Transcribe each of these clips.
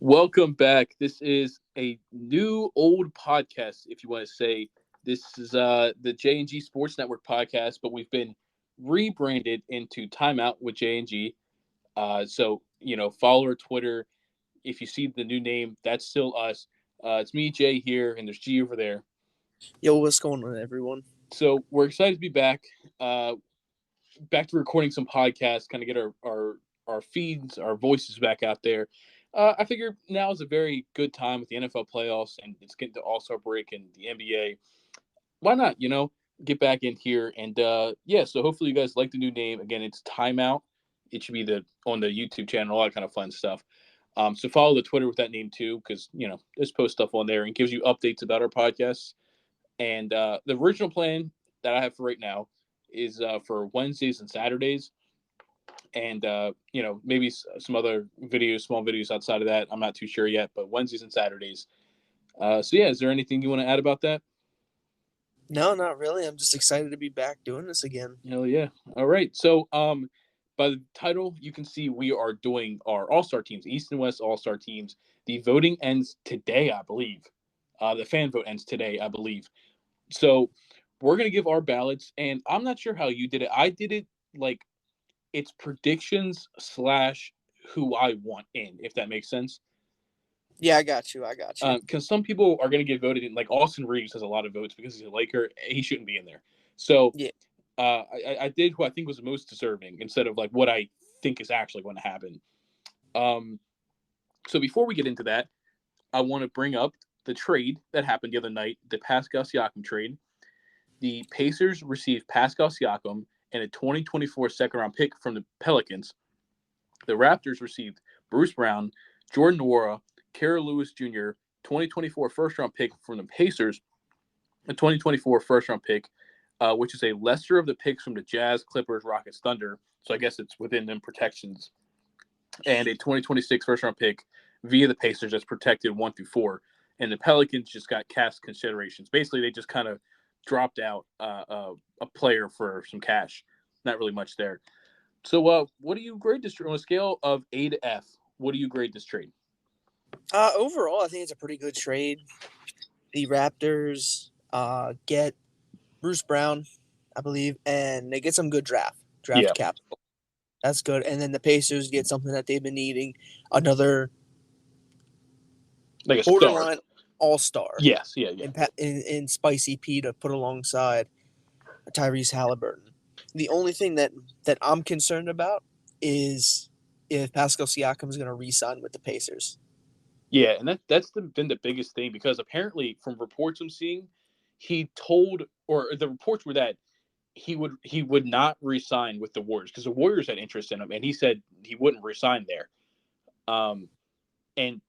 Welcome back. This is a new old podcast, if you want to say. This is the J&G Sports Network podcast, but we've been rebranded into Timeout with J&G. Follow our Twitter. If you see the new name, that's still us. It's me, Jay, here, and there's G over there. Yo, what's going on, everyone? So we're excited to be back. Back to recording some podcasts, kind of get our feeds, our voices back out there. I figure now is a very good time with the NFL playoffs and it's getting to All-Star break and the NBA. Why not, get back in here and so hopefully you guys like the new name. Again, it's Timeout. It should be on the YouTube channel, all that kind of fun stuff. So follow the Twitter with that name too, because just post stuff on there and gives you updates about our podcasts. And the original plan that I have for right now is for Wednesdays and Saturdays. And maybe some other small videos outside of that. I'm not too sure yet, but Wednesdays and Saturdays. Is there anything you want to add about that? No, not really. I'm just excited to be back doing this again. Hell yeah! All right, so by the title, you can see we are doing our All-Star teams, East and West All-Star teams. The voting ends today, I believe. The fan vote ends today, I believe. So we're gonna give our ballots, and I'm not sure how you did it. I did it like it's predictions / who I want in, if that makes sense. Yeah, I got you. Because some people are going to get voted in. Like Austin Reeves has a lot of votes because he's a Laker. He shouldn't be in there. So yeah. I did who I think was the most deserving instead of like what I think is actually going to happen. So before we get into that, I want to bring up the trade that happened the other night, the Pascal Siakam trade. The Pacers received Pascal Siakam and a 2024 second-round pick from the Pelicans. The Raptors received Bruce Brown, Jordan Nwora, Kira Lewis Jr., 2024 first-round pick from the Pacers, a 2024 first-round pick, which is a lesser of the picks from the Jazz, Clippers, Rockets, Thunder. So I guess it's within them protections. And a 2026 first-round pick via the Pacers that's protected 1 through 4. And the Pelicans just got cast considerations. Basically, they just kind of dropped out a player for some cash. Not really much there. So what do you grade this trade on a scale of A to F? What do you grade this trade? Overall, I think it's a pretty good trade. The Raptors get Bruce Brown, I believe, and they get some good draft capital. That's good. And then the Pacers get something that they've been needing, another like a borderline all-star. Yes, yeah. In Spicy P to put alongside Tyrese Halliburton. The only thing that I'm concerned about is if Pascal Siakam is going to re-sign with the Pacers. Yeah, and that's been the biggest thing because apparently from reports I'm seeing, he told, or the reports were that he would not re-sign with the Warriors because the Warriors had interest in him, and he said he wouldn't re-sign there. And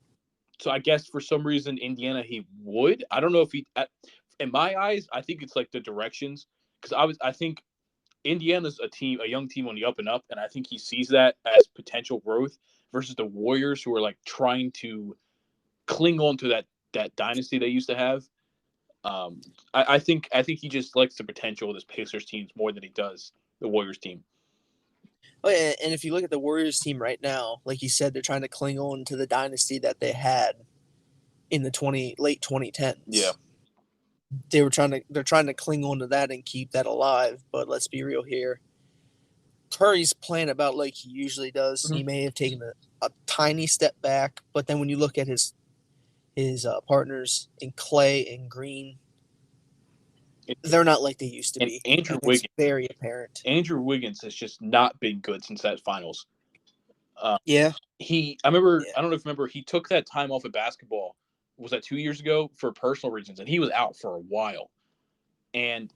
so I guess for some reason Indiana he would. I don't know if he. In my eyes, I think it's like the directions because I think Indiana's a young team on the up and up, and I think he sees that as potential growth versus the Warriors who are like trying to cling on to that dynasty they used to have. I think he just likes the potential of this Pacers teams more than he does the Warriors team. Oh, yeah, and if you look at the Warriors team right now, like you said, they're trying to cling on to the dynasty that they had in the late 2010s. Yeah. They're trying to cling on to that and keep that alive. But let's be real here. Curry's playing about like he usually does. Mm-hmm. He may have taken a tiny step back, but then when you look at his partners in Clay and Green, they're not like they used to be. Andrew Wiggins, very apparent. Andrew Wiggins has just not been good since that finals. I remember. Yeah. I don't know if you remember. He took that time off of basketball. Was that 2 years ago for personal reasons, and he was out for a while. And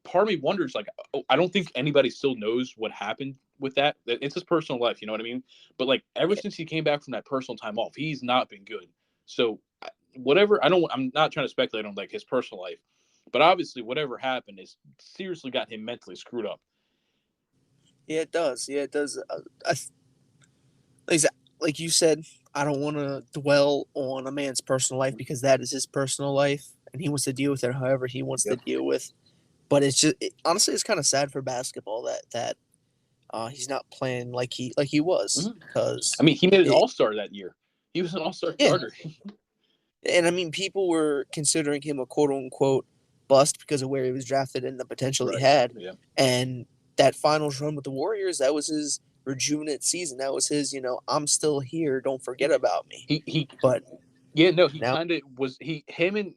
part of me wonders, like, I don't think anybody still knows what happened with that. It's his personal life, you know what I mean? But like, ever since he came back from that personal time off, he's not been good. So, whatever. I'm not trying to speculate on like his personal life, but obviously, whatever happened has seriously got him mentally screwed up. Yeah, it does. Like you said, I don't want to dwell on a man's personal life because that is his personal life, and he wants to deal with it however he wants to deal with. But it's just honestly, it's kind of sad for basketball that he's not playing like he was. Because he made an All-Star that year. He was an all-star Yeah. starter. And I mean, people were considering him a quote unquote bust because of where he was drafted and the potential he had. Yeah. And that finals run with the Warriors, that was his rejuvenate season. That was his, I'm still here. Don't forget about me. But he now, kind of was. Him and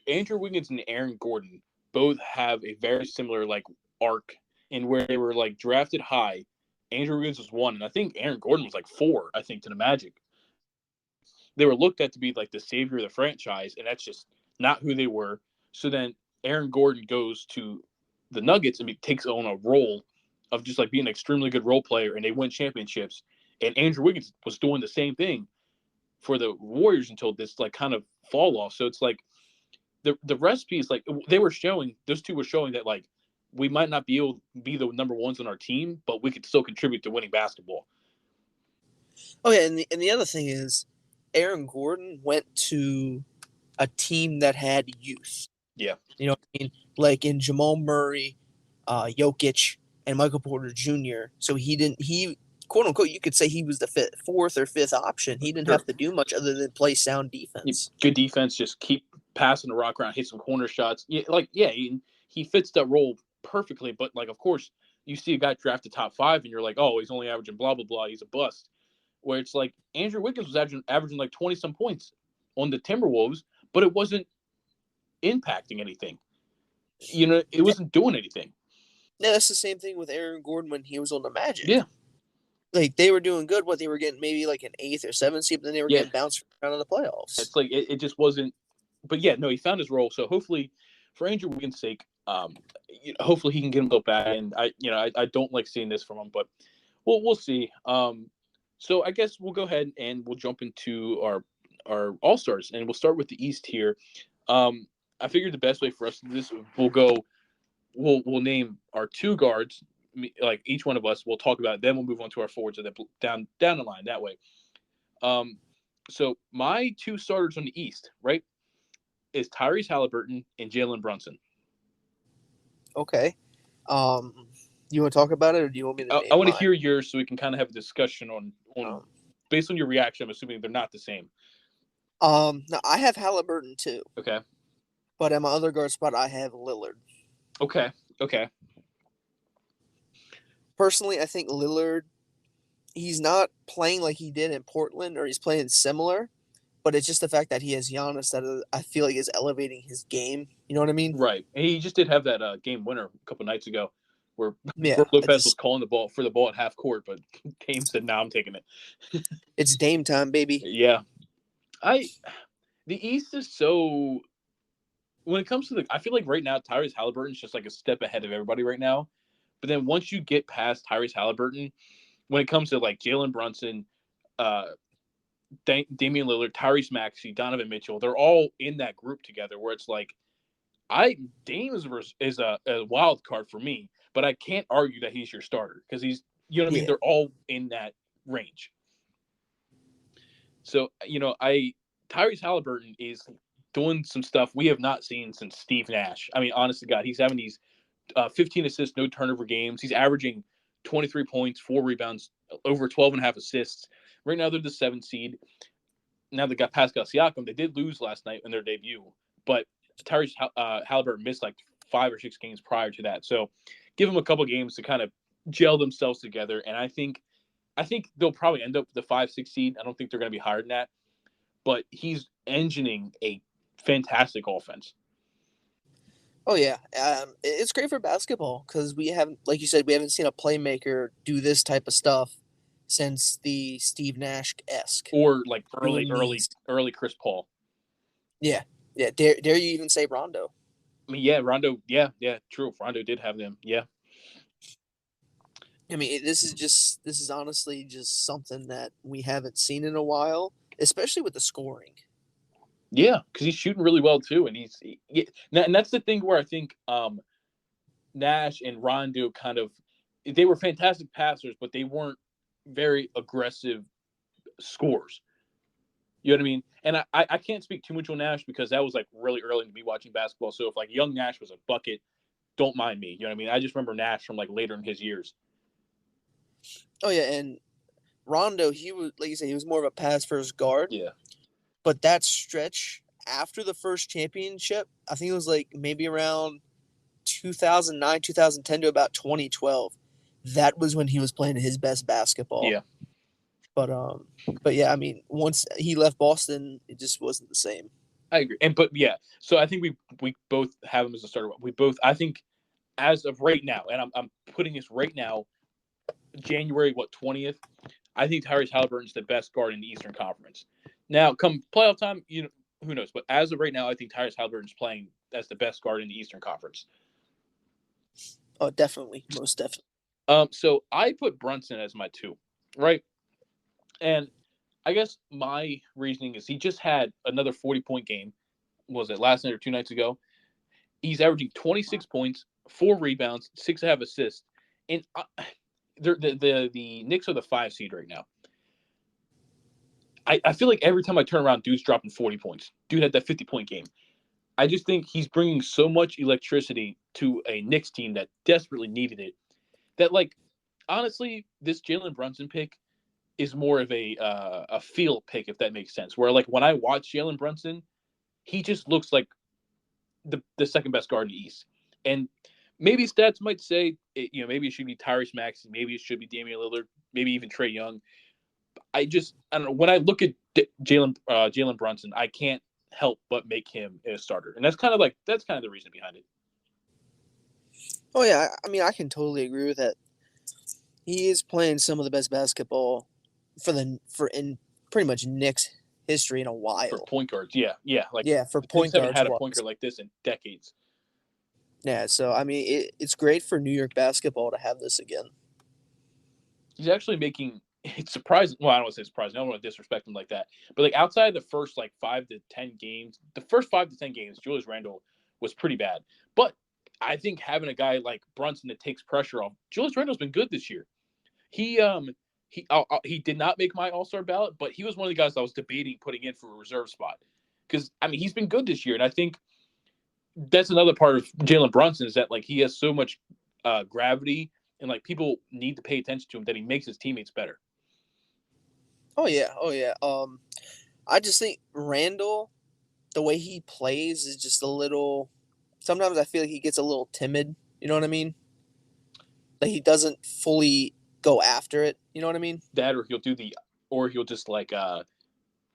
Andrew Wiggins and Aaron Gordon both have a very similar like arc in where they were like drafted high. Andrew Wiggins was 1, and I think Aaron Gordon was like 4. I think to the Magic. They were looked at to be like the savior of the franchise, and that's just not who they were. So then Aaron Gordon goes to the Nuggets and takes on a role of just like being an extremely good role player, and they win championships. And Andrew Wiggins was doing the same thing for the Warriors until this like kind of fall off. So it's like the recipe is like those two were showing that like we might not be able to be the number ones on our team, but we could still contribute to winning basketball. Oh yeah, and the other thing is, Aaron Gordon went to a team that had youth. Yeah, you know what I mean, like in Jamal Murray, Jokic, and Michael Porter Jr. So he quote unquote, you could say he was the fourth or fifth option. He didn't have to do much other than play sound defense. Good defense, just keep passing the rock around, hit some corner shots. He fits that role perfectly. But like, of course, you see a guy drafted top 5, and you're like, oh, he's only averaging blah blah blah. He's a bust. Where it's like Andrew Wiggins was averaging like 20 some points on the Timberwolves, but it wasn't impacting anything. It wasn't doing anything. Yeah, that's the same thing with Aaron Gordon when he was on the Magic. Yeah. Like, they were doing good, but they were getting maybe like an 8th or 7th seed, but then they were getting bounced out of the playoffs. It's like it just wasn't. But yeah, no, he found his role. So hopefully, for Andrew Wiggins' sake, hopefully he can get him back. And I don't like seeing this from him, but we'll see. So I guess we'll go ahead and we'll jump into our All-Stars, and we'll start with the East here. I figured the best way for us to do this, we'll name our 2 guards, like each one of us. We'll talk about it, then we'll move on to our forwards and then down the line that way. So my 2 starters on the East, right, is Tyrese Halliburton and Jalen Brunson. Okay. You want to talk about it, or do you want me to? I want to hear yours so we can kind of have a discussion on based on your reaction. I'm assuming they're not the same. No, I have Halliburton too. Okay. But at my other guard spot, I have Lillard. Okay. Personally, I think Lillard, he's not playing like he did in Portland, or he's playing similar, but it's just the fact that he has Giannis that I feel like is elevating his game. You know what I mean? Right. And he just did have that game winner a couple nights ago where Brook Lopez was calling for the ball at half court, but Dame said, "No, I'm taking it." It's Dame time, baby. Yeah. The East is so, when it comes to I feel like right now Tyrese Halliburton's just like a step ahead of everybody right now. But then once you get past Tyrese Halliburton, when it comes to like Jalen Brunson, Damian Lillard, Tyrese Maxey, Donovan Mitchell, they're all in that group together where it's like, Dame is a wild card for me, but I can't argue that he's your starter because he's, I mean, they're all in that range. So, Tyrese Halliburton is doing some stuff we have not seen since Steve Nash. I mean, honest to God, he's having these 15 assists, no turnover games. He's averaging 23 points, 4 rebounds, over 12.5 assists. Right now, they're the 7th seed. Now they got Pascal Siakam. They did lose last night in their debut, but Tyrese Halliburton missed like 5 or 6 games prior to that. So give them a couple games to kind of gel themselves together. And I think they'll probably end up with the 5-6 seed. I don't think they're going to be higher than that. But he's engineering a fantastic offense. Oh, yeah. It's great for basketball because we haven't, like you said, we haven't seen a playmaker do this type of stuff since the Steve Nash-esque. Or like early Chris Paul. Yeah. Yeah. Dare you even say Rondo? I mean, yeah, Rondo. Yeah, true. Rondo did have them. Yeah. I mean, this is honestly just something that we haven't seen in a while, especially with the scoring. Yeah, because he's shooting really well too, and and that's the thing where I think Nash and Rondo they were fantastic passers, but they weren't very aggressive scorers. You know what I mean? And I can't speak too much on Nash because that was like really early to be watching basketball. So if like young Nash was a bucket, don't mind me. You know what I mean? I just remember Nash from like later in his years. Oh yeah, and Rondo, he was like you said, he was more of a pass first guard. Yeah. But that stretch after the first championship, I think it was like maybe around 2009, 2010 to about 2012. That was when he was playing his best basketball. Yeah. But yeah, I mean, once he left Boston, it just wasn't the same. I agree. But yeah, so I think we both have him as a starter. I think as of right now, and I'm putting this right now, January 20th. I think Tyrese Halliburton's the best guard in the Eastern Conference. Now, come playoff time, who knows? But as of right now, I think Tyrese Halliburton's playing as the best guard in the Eastern Conference. Oh, definitely, most definitely. So I put Brunson as my 2, right? And I guess my reasoning is he just had another 40-point game. Was it last night or 2 nights ago? He's averaging 26 points, 4 rebounds, 6.5 assists, and the Knicks are the 5 seed right now. I feel like every time I turn around, dude's dropping 40 points. Dude had that 50-point game. I just think he's bringing so much electricity to a Knicks team that desperately needed it. That, like, honestly, this Jalen Brunson pick is more of a feel pick, if that makes sense. Where, like, when I watch Jalen Brunson, he just looks like the second best guard in the East. And maybe stats might say, maybe it should be Tyrese Maxey, maybe it should be Damian Lillard, maybe even Trae Young. I don't know. When I look at Jalen Brunson, I can't help but make him a starter, and that's kind of the reason behind it. Oh yeah, I mean, I can totally agree with that. He is playing some of the best basketball for in pretty much Knicks history in a while. For point guards, yeah, for the point Knicks haven't guards, had a point guard like this in decades. Yeah, so I mean, it's great for New York basketball to have this again. He's actually making it's surprising. Well, I don't want to say surprising. I don't want to disrespect him like that. But like outside of the first 5 to 10 games, Julius Randle was pretty bad. But I think having a guy like Brunson that takes pressure off, Julius Randle's been good this year. He did not make my All-Star ballot, but he was one of the guys I was debating putting in for a reserve spot. Because I mean, he's been good this year, and I think that's another part of Jalen Brunson is that he has so much gravity, and people need to pay attention to him that he makes his teammates better. Oh yeah. I just think Randle, the way he plays is just a little. Sometimes I feel like he gets a little timid. You know what I mean? Like he doesn't fully go after it. You know what I mean? That, or he'll just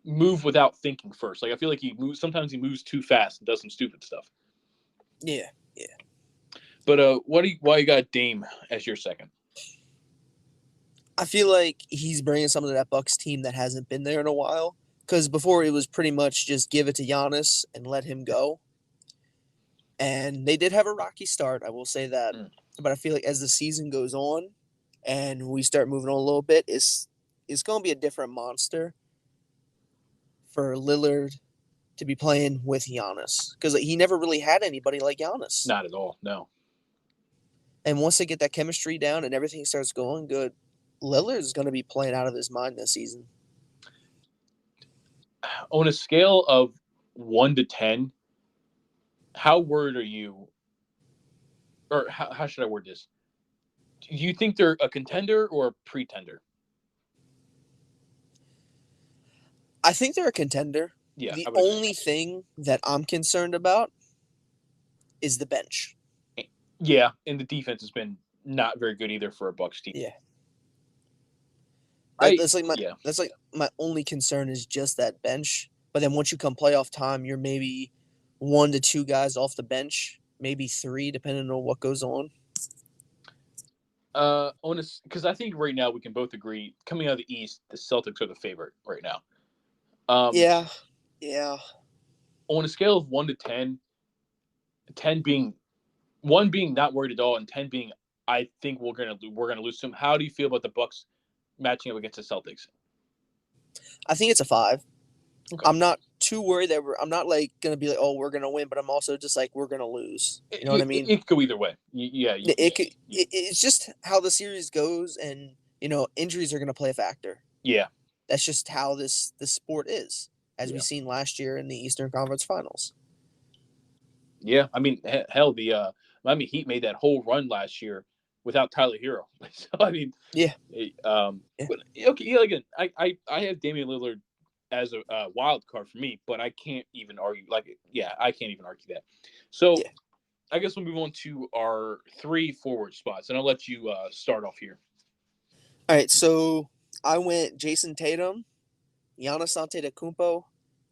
move without thinking first. I feel like sometimes he moves too fast and does some stupid stuff. Yeah. But why you got Dame as your second? I feel like he's bringing something to that Bucks team that hasn't been there in a while. Because before it was pretty much just give it to Giannis and let him go. And they did have a rocky start, I will say that. But I feel like as the season goes on and we start moving on a little bit, it's going to be a different monster for Lillard to be playing with Giannis. Because he never really had anybody like Giannis. Not at all, no. And once they get that chemistry down and everything starts going good, Lillard is going to be playing out of his mind this season. On a scale of 1 to 10, how worried are you? Or how should I word this? Do you think they're a contender or a pretender? I think they're a contender. Yeah. The only thing that I'm concerned about is the bench. Yeah, and the defense has been not very good either for a Bucks team. Yeah. That's my only concern is just that bench. But then once you come playoff time, you're maybe 1 to 2 guys off the bench, maybe 3, depending on what goes on. Because I think right now we can both agree, coming out of the East, the Celtics are the favorite right now. Yeah. On a scale of 1 to 10, 10 being 1 being not worried at all, and 10 being I think we're gonna lose some. How do you feel about the Bucks matching up against the Celtics? I think it's a 5. Okay. I'm not too worried that I'm not gonna be like, oh, we're gonna win, but I'm also just we're gonna lose. You know what I mean? It could go either way. It's just how the series goes, and injuries are gonna play a factor. Yeah, that's just how this sport is, as we've seen last year in the Eastern Conference Finals. Yeah, I mean, hell, the Miami Heat made that whole run last year without Tyler Hero. So I mean, Yeah. Yeah. but okay, yeah, again, I have Damian Lillard as a wild card for me, but I can't even argue. Like, yeah, I can't even argue that. So Yeah. I guess we'll move on to our 3 forward spots, and I'll let you start off here. All right. So I went Jason Tatum, Giannis Antetokounmpo,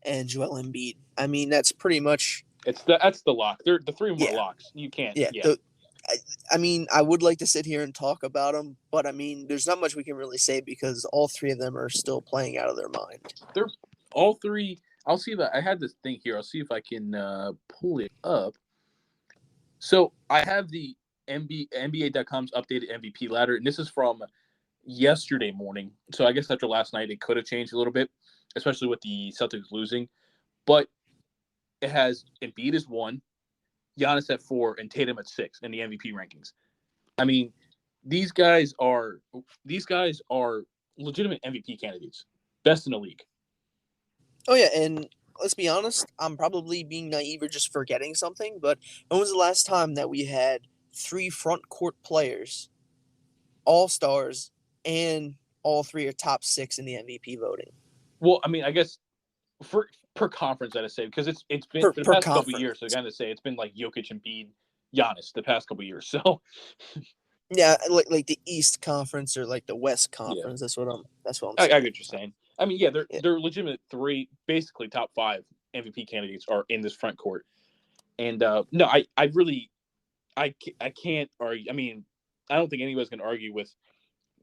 and Joel Embiid. I mean, that's pretty much. That's the lock. They're the 3 more Yeah. locks. You can't. Yeah. Yeah. I mean, I would like to sit here and talk about them, but I mean, there's not much we can really say because all three of them are still playing out of their mind. They're all 3. I'll see if I had this thing here. I'll see if I can pull it up. So I have the NBA.com's updated MVP ladder, and this is from yesterday morning. So I guess after last night, it could have changed a little bit, especially with the Celtics losing. But it has Embiid as 1, Giannis at 4, and Tatum at 6 in the MVP rankings. I mean, these guys are legitimate MVP candidates, best in the league. Oh yeah, and let's be honest, I'm probably being naive or just forgetting something, but when was the last time that we had 3 front court players, all stars, and all 3 are top 6 in the MVP voting? Well, I mean, I guess per conference, I'd say, because it's been Per, for the per past couple conference. of years. So, again, to say it's been like Jokic, Embiid, Giannis the past couple of years. So, yeah, like the East Conference or like the West Conference. Yeah. That's what I'm saying. I get what you're saying. I mean, yeah, they're legitimate 3, basically top 5 MVP candidates are in this front court. And no, I can't argue. I mean, I don't think anybody's going to argue with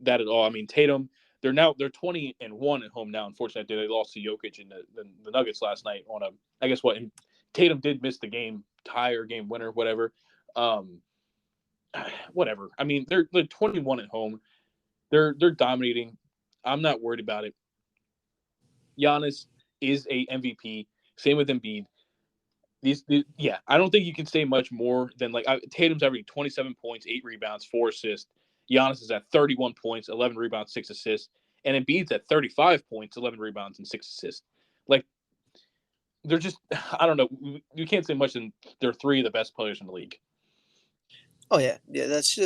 that at all. I mean, Tatum, they're 20-1 at home now. Unfortunately, they lost to Jokic and the Nuggets last night on I guess what, and Tatum did miss the game tie or game winner, whatever. Whatever. I mean, they're 21 at home. They're dominating. I'm not worried about it. Giannis is a MVP. Same with Embiid. Yeah, I don't think you can say much more than like Tatum's averaging 27 points, 8 rebounds, 4 assists. Giannis is at 31 points, 11 rebounds, 6 assists, and Embiid's at 35 points, 11 rebounds, and 6 assists. Like, they're just, I don't know. You can't say much than they're 3 of the best players in the league. Oh yeah, that's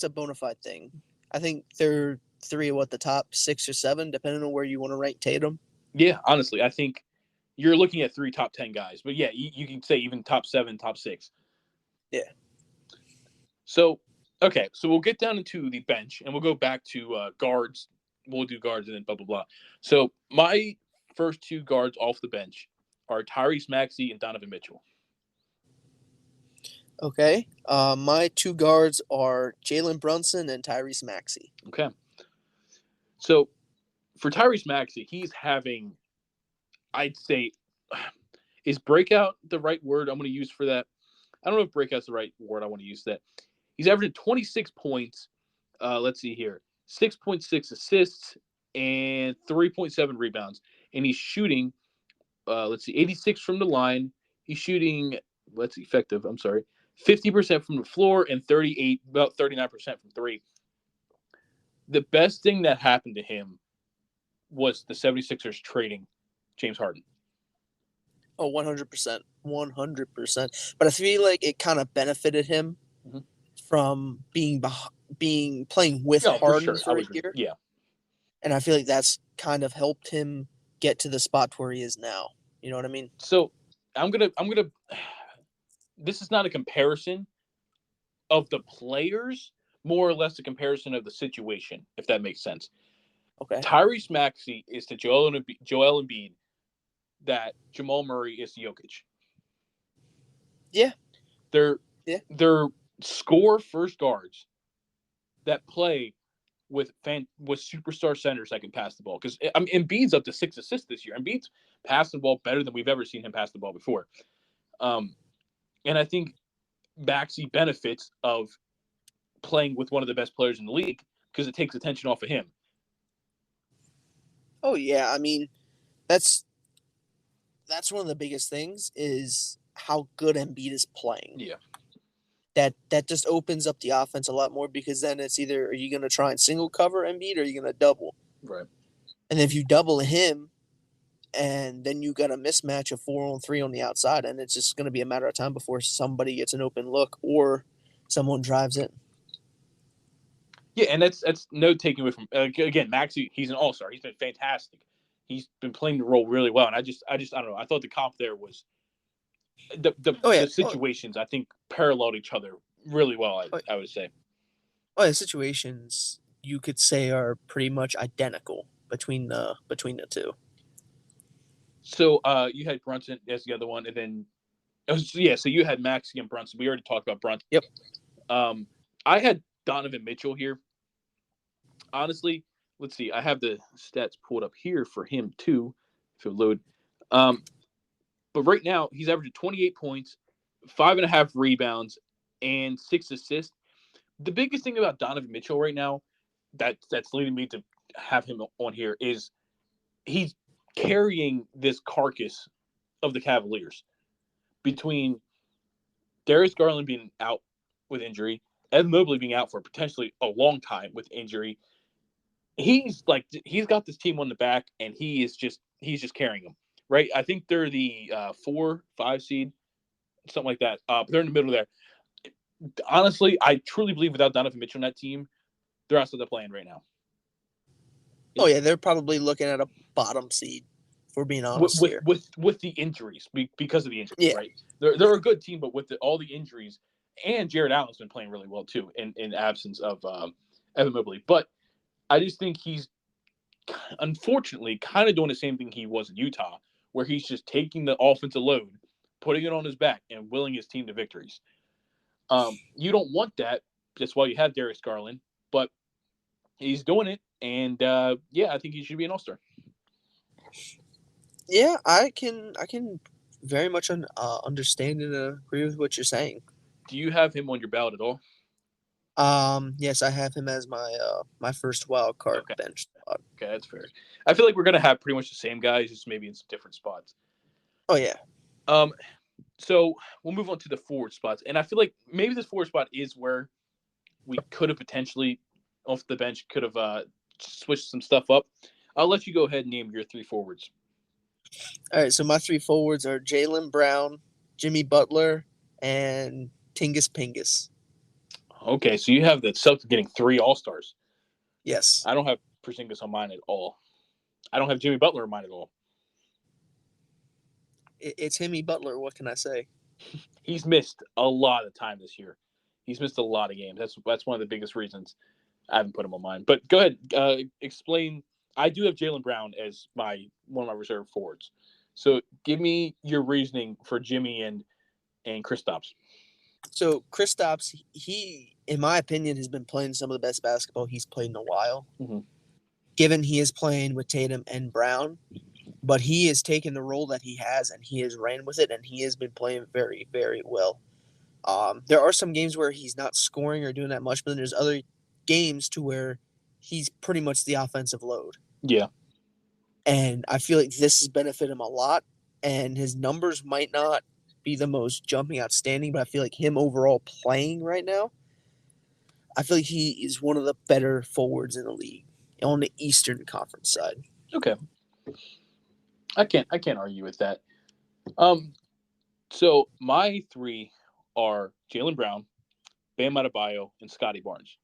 a bona fide thing. I think they're 3 of the top 6 or 7, depending on where you want to rank Tatum. Yeah, honestly, I think you're looking at 3 top 10 guys, but yeah, you can say even top 7, top 6. Yeah. So, okay, so we'll get down into the bench and we'll go back to guards. We'll do guards and then blah, blah, blah. So my first 2 guards off the bench are Tyrese Maxey and Donovan Mitchell. Okay. My 2 guards are Jalen Brunson and Tyrese Maxey. Okay. So for Tyrese Maxey, he's having, I'd say, is breakout the right word I'm going to use for that? I don't know if breakout's the right word I want to use for that. He's averaging 26 points. Let's see here. 6.6 assists and 3.7 rebounds. And he's shooting, 86 from the line. He's shooting, 50% from the floor and about 39% from 3. The best thing that happened to him was the 76ers trading James Harden. Oh, 100%. 100%. But I feel like it kind of benefited him from playing with Harden for a year. Yeah. And I feel like that's kind of helped him get to the spot where he is now. You know what I mean? So I'm gonna this is not a comparison of the players, more or less a comparison of the situation, if that makes sense. Okay. Tyrese Maxey is to Joel Embiid that Jamal Murray is to Jokic. Yeah. They're score first guards that play with superstar centers that can pass the ball. Because Embiid's up to 6 assists this year. Embiid's passed the ball better than we've ever seen him pass the ball before. And I think Maxey benefits of playing with one of the best players in the league because it takes attention off of him. Oh yeah, I mean, that's one of the biggest things is how good Embiid is playing. Yeah. That just opens up the offense a lot more because then it's either are you going to try and single cover Embiid or are you going to double? Right. And if you double him and then you got a mismatch of 4-on-3 on the outside and it's just going to be a matter of time before somebody gets an open look or someone drives in. Yeah, and that's no taking away from again Maxey. He's an all-star. He's been fantastic. He's been playing the role really well, and I don't know. I thought the comp there was Oh yeah, the situations I think paralleled each other really well. oh, I would say. oh yeah, situations you could say are pretty much identical between the two. So you had Brunson as the other one, and then yeah. So you had Maxey and Brunson. We already talked about Brunson. Yep. I had Donovan Mitchell here. Honestly, let's see. I have the stats pulled up here for him too. If it'll load. But right now he's averaging 28 points, 5.5 rebounds, and 6 assists. The biggest thing about Donovan Mitchell right now that's leading me to have him on here is he's carrying this carcass of the Cavaliers between Darius Garland being out with injury, Evan Mobley being out for potentially a long time with injury. He's got this team on the back, and he's just carrying them, right? I think they're the 4-5 seed, something like that. But they're in the middle there. Honestly, I truly believe without Donovan Mitchell on that team, they're outside the play-in right now. Oh yeah, they're probably looking at a bottom seed. If we're being honest here, with the injuries, because of the injuries, yeah. Right? They're a good team, but with all the injuries, and Jared Allen's been playing really well too, in absence of Evan Mobley. But I just think he's unfortunately kind of doing the same thing he was in Utah, where he's just taking the offensive load, putting it on his back, and willing his team to victories. You don't want that. That's why you have Darius Garland, but he's doing it, and yeah, I think he should be an all-star. Yeah, I can very much understand and agree with what you're saying. Do you have him on your ballot at all? Yes, I have him as my first wild card bench spot. Okay, that's fair. I feel like we're gonna have pretty much the same guys, just maybe in some different spots. Oh yeah. So we'll move on to the forward spots, and I feel like maybe this forward spot is where we could have potentially off the bench could have switched some stuff up. I'll let you go ahead and name your 3 forwards. All right, so my 3 forwards are Jaylen Brown, Jimmy Butler, and Tingus Pingus. Okay, so you have the Celtics getting 3 All-Stars. Yes. I don't have Porzingis on mine at all. I don't have Jimmy Butler on mine at all. It's Jimmy Butler. What can I say? He's missed a lot of time this year. He's missed a lot of games. That's one of the biggest reasons I haven't put him on mine. But go ahead, explain. I do have Jaylen Brown as one of my reserve forwards. So give me your reasoning for Jimmy and Kristaps. So Kristaps, he, in my opinion, has been playing some of the best basketball he's played in a while. Mm-hmm. Given he is playing with Tatum and Brown, but he has taken the role that he has and he has ran with it, and he has been playing very, very well. There are some games where he's not scoring or doing that much, but then there's other games to where he's pretty much the offensive load. Yeah. And I feel like this has benefited him a lot, and his numbers might not be the most jumping outstanding, but I feel like him overall playing right now, I feel like he is one of the better forwards in the league on the Eastern Conference side. Okay. I can't argue with that. So my 3 are Jaylen Brown, Bam Adebayo, and Scotty Barnes.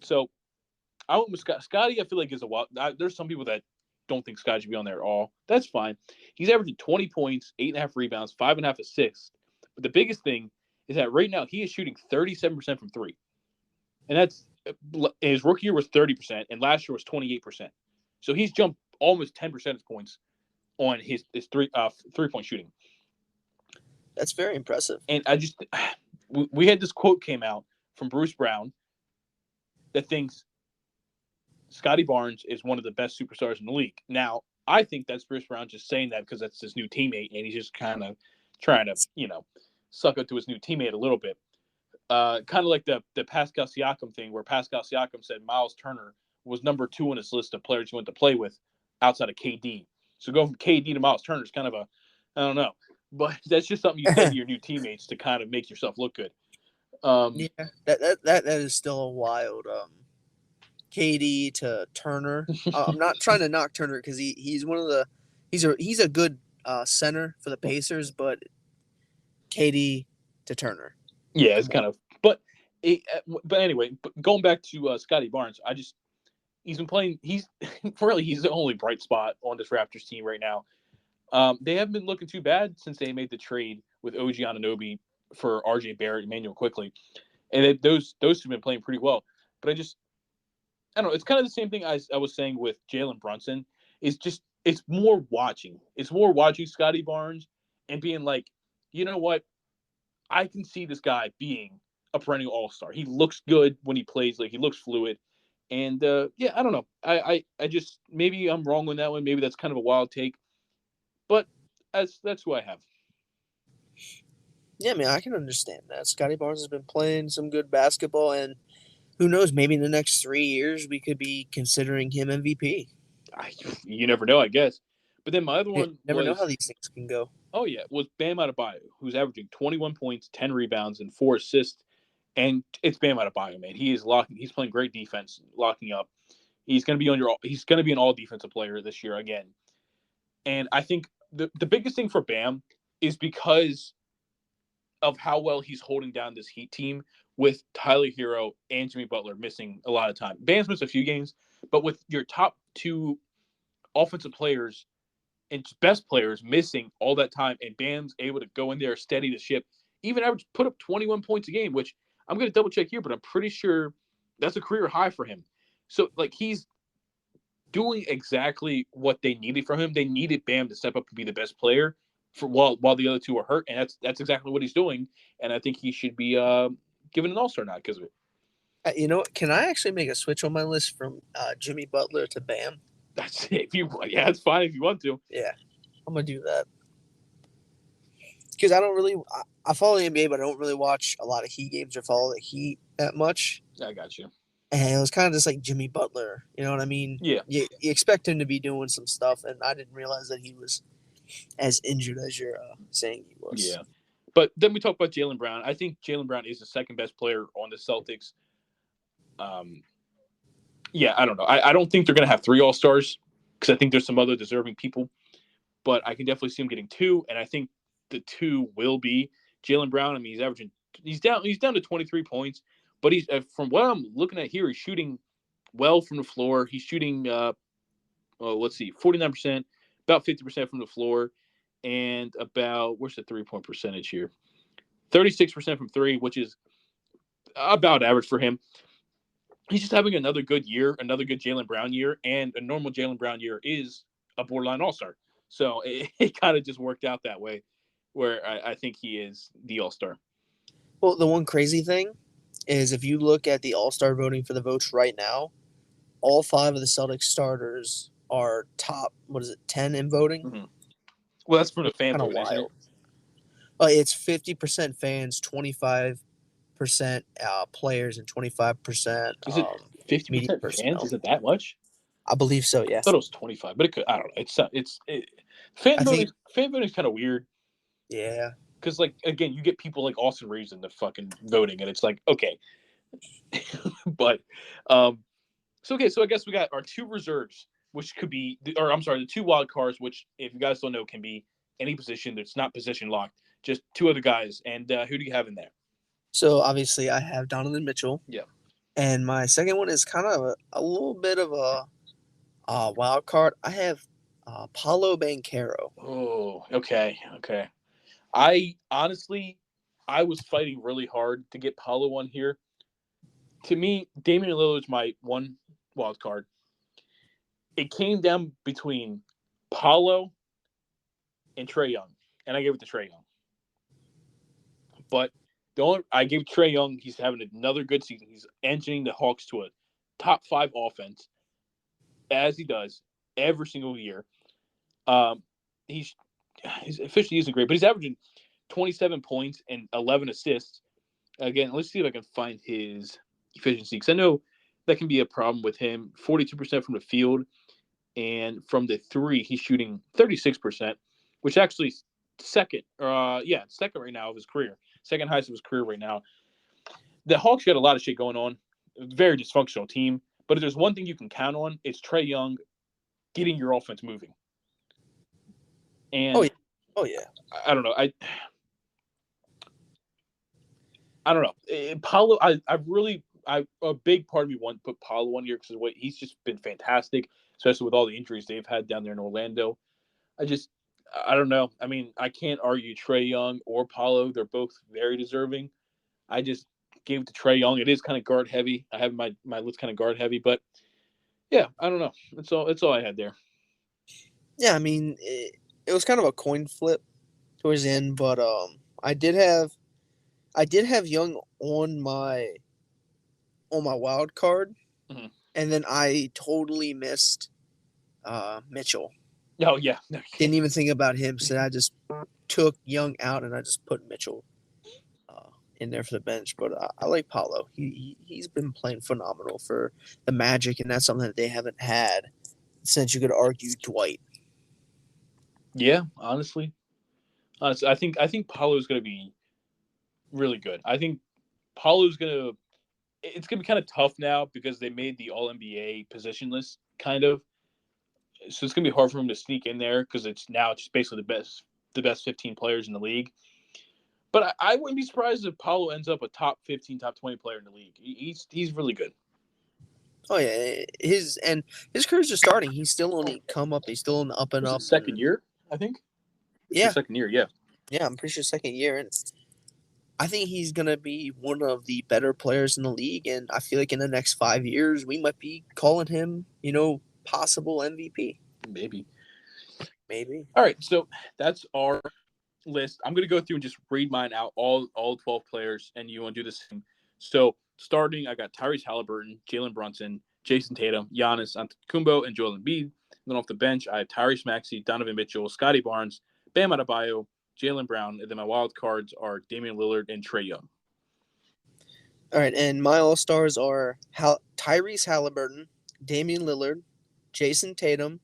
So I went with Scotty. I feel like is a wild. There's some people that don't think Scotty should be on there at all. That's fine. He's averaging 20 points, 8.5 rebounds, 5.5 assists. But the biggest thing is that right now he is shooting 37% from 3, and that's his rookie year was 30%, and last year was 28%. So he's jumped almost 10 percentage points on his 3-point shooting. That's very impressive. And we had this quote came out from Bruce Brown that thinks Scotty Barnes is one of the best superstars in the league. Now, I think that's Bruce Brown just saying that because that's his new teammate, and he's just kind of trying to, suck up to his new teammate a little bit. Kind of like the Pascal Siakam thing, where Pascal Siakam said Miles Turner was number 2 on his list of players he went to play with outside of KD. So going from KD to Miles Turner is kind of I don't know. But that's just something you say to your new teammates to kind of make yourself look good. Yeah, that is still a wild KD to Turner. I'm not trying to knock Turner because he's one of the he's a good center for the Pacers, but KD to Turner. Yeah, it's kind of. But But anyway, going back to Scotty Barnes, he's been playing. He's he's the only bright spot on this Raptors team right now. They haven't been looking too bad since they made the trade with OG Anunoby for RJ Barrett and Emmanuel Quickly, and those two have been playing pretty well. But I don't know. It's kind of the same thing I was saying with Jalen Brunson. It's more watching. It's more watching Scotty Barnes and being like, you know what? I can see this guy being a perennial all-star. He looks good when he plays. Like, he looks fluid. And yeah, I don't know. I just, maybe I'm wrong on that one. Maybe that's kind of a wild take. But that's who I have. Yeah, I mean, I can understand that. Scotty Barnes has been playing some good basketball, and who knows, maybe in the next 3 years we could be considering him MVP. You never know, I guess. But then my other one never know how these things can go. Oh, yeah, was Bam Adebayo, who's averaging 21 points, 10 rebounds, and 4 assists. And it's Bam Adebayo, man. He's playing great defense, locking up. He's going to be an all defensive player this year again. And I think the biggest thing for Bam is because of how well he's holding down this Heat team with Tyler Hero and Jimmy Butler missing a lot of time. Bam's missed a few games, but with your top two offensive players and best players missing all that time, and Bam's able to go in there, steady the ship, even put up 21 points a game, which I'm going to double check here, but I'm pretty sure that's a career high for him. So, like, he's doing exactly what they needed from him. They needed Bam to step up and be the best player while the other two are hurt, and that's exactly what he's doing. And I think he should be given an All-Star nod because of it. You know what? Can I actually make a switch on my list from Jimmy Butler to Bam? That's it. Yeah, it's fine if you want to. Yeah, I'm gonna do that because I follow the NBA, but I don't really watch a lot of Heat games or follow the Heat that much. I got you. And it was kind of just like Jimmy Butler, you know what I mean? Yeah. You expect him to be doing some stuff, and I didn't realize that he was as injured as you're saying he was. Yeah. But then we talk about Jaylen Brown. I think Jaylen Brown is the second best player on the Celtics. Yeah, I don't know. I don't think they're going to have 3 All-Stars because I think there's some other deserving people. But I can definitely see him getting 2, and I think the 2 will be Jaylen Brown. I mean, he's down to 23 points, but he's from what I'm looking at here, he's shooting well from the floor. He's shooting, 49%, about 50% from the floor, and about, where's the 3-point percentage here? 36% from 3, which is about average for him. He's just having another good year, another good Jaylen Brown year, and a normal Jaylen Brown year is a borderline All-Star. So it kind of just worked out that way, where I think he is the All-Star. Well, the one crazy thing is if you look at the All-Star voting for the votes right now, all 5 of the Celtics starters are top, 10 in voting? Mm-hmm. Well, that's from the fan vote, isn't it? It's 50% fans, 25% players, and 25%. Is it 50% fans? Is it that much? I believe so. Yes. I thought it was 25, but it could. I don't know. Fan voting is kind of weird. Yeah. Because, like, again, you get people like Austin Reeves in the fucking voting, and it's like, okay. But, so I guess we got our 2 reserves, which could be, the 2 wild cards, which, if you guys don't know, can be any position that's not position locked. Just 2 other guys. And who do you have in there? So, obviously, I have Donovan Mitchell. Yeah. And my second one is kind of a little bit of a wild card. I have Paolo Banchero. Oh, okay. I was fighting really hard to get Paolo on here. To me, Damian Lillard's my one wild card. It came down between Paolo and Trae Young, and I gave it to Trae Young. But I gave Trae Young. He's having another good season. He's engineering the Hawks to a top 5 offense, as he does every single year. His efficiency isn't great, but he's averaging 27 points and 11 assists. Again, let's see if I can find his efficiency, because I know that can be a problem with him. 42% from the field, and from the 3, he's shooting 36%, which actually second right now of his career. Second highest of his career right now. The Hawks got a lot of shit going on. Very dysfunctional team. But if there's one thing you can count on, it's Trae Young getting your offense moving. And oh yeah. I don't know. I don't know. Paolo, a big part of me wanted to put Paolo 1 year because he's just been fantastic, especially with all the injuries they've had down there in Orlando. I don't know. I mean, I can't argue Trae Young or Paolo. They're both very deserving. I just gave it to Trae Young. It is kind of guard heavy. I have my list kind of guard heavy, but yeah, I don't know. That's all I had there. Yeah, I mean, it was kind of a coin flip towards the end, but I did have Young on my wild card, Mhm. and then I totally missed Mitchell. Oh yeah, no, Didn't even think about him, so I just took Young out and I just put Mitchell in there for the bench. But I like Paolo. He's been playing phenomenal for the Magic, and that's something that they haven't had since you could argue Dwight. yeah. Honestly, I think Paolo's going to be really good. I think Paolo's going to. It's going to be kind of tough now because they made the All NBA position list kind of. So it's going to be hard for him to sneak in there because it's just basically the best 15 players in the league. But I wouldn't be surprised if Paolo ends up a top 15, top 20 player in the league. He's really good. Oh yeah, his career's just starting. He's still on the come up. He's still on the up and up. Second year, I think. Yeah, second year. Yeah. Yeah, I'm pretty sure second year, and I think he's gonna be one of the better players in the league. And I feel like in the next 5 years, we might be calling him, possible MVP. Maybe. All right, so that's our list. I'm going to go through and just read mine out, all 12 players, and you want to do the same. So starting, I got Tyrese Halliburton, Jalen Brunson, Jason Tatum, Giannis Antetokounmpo, and Joel Embiid. Then off the bench, I have Tyrese Maxey, Donovan Mitchell, Scotty Barnes, Bam Adebayo, Jaylen Brown, and then my wild cards are Damian Lillard and Trae Young. All right, and my all-stars are Tyrese Halliburton, Damian Lillard, Jason Tatum,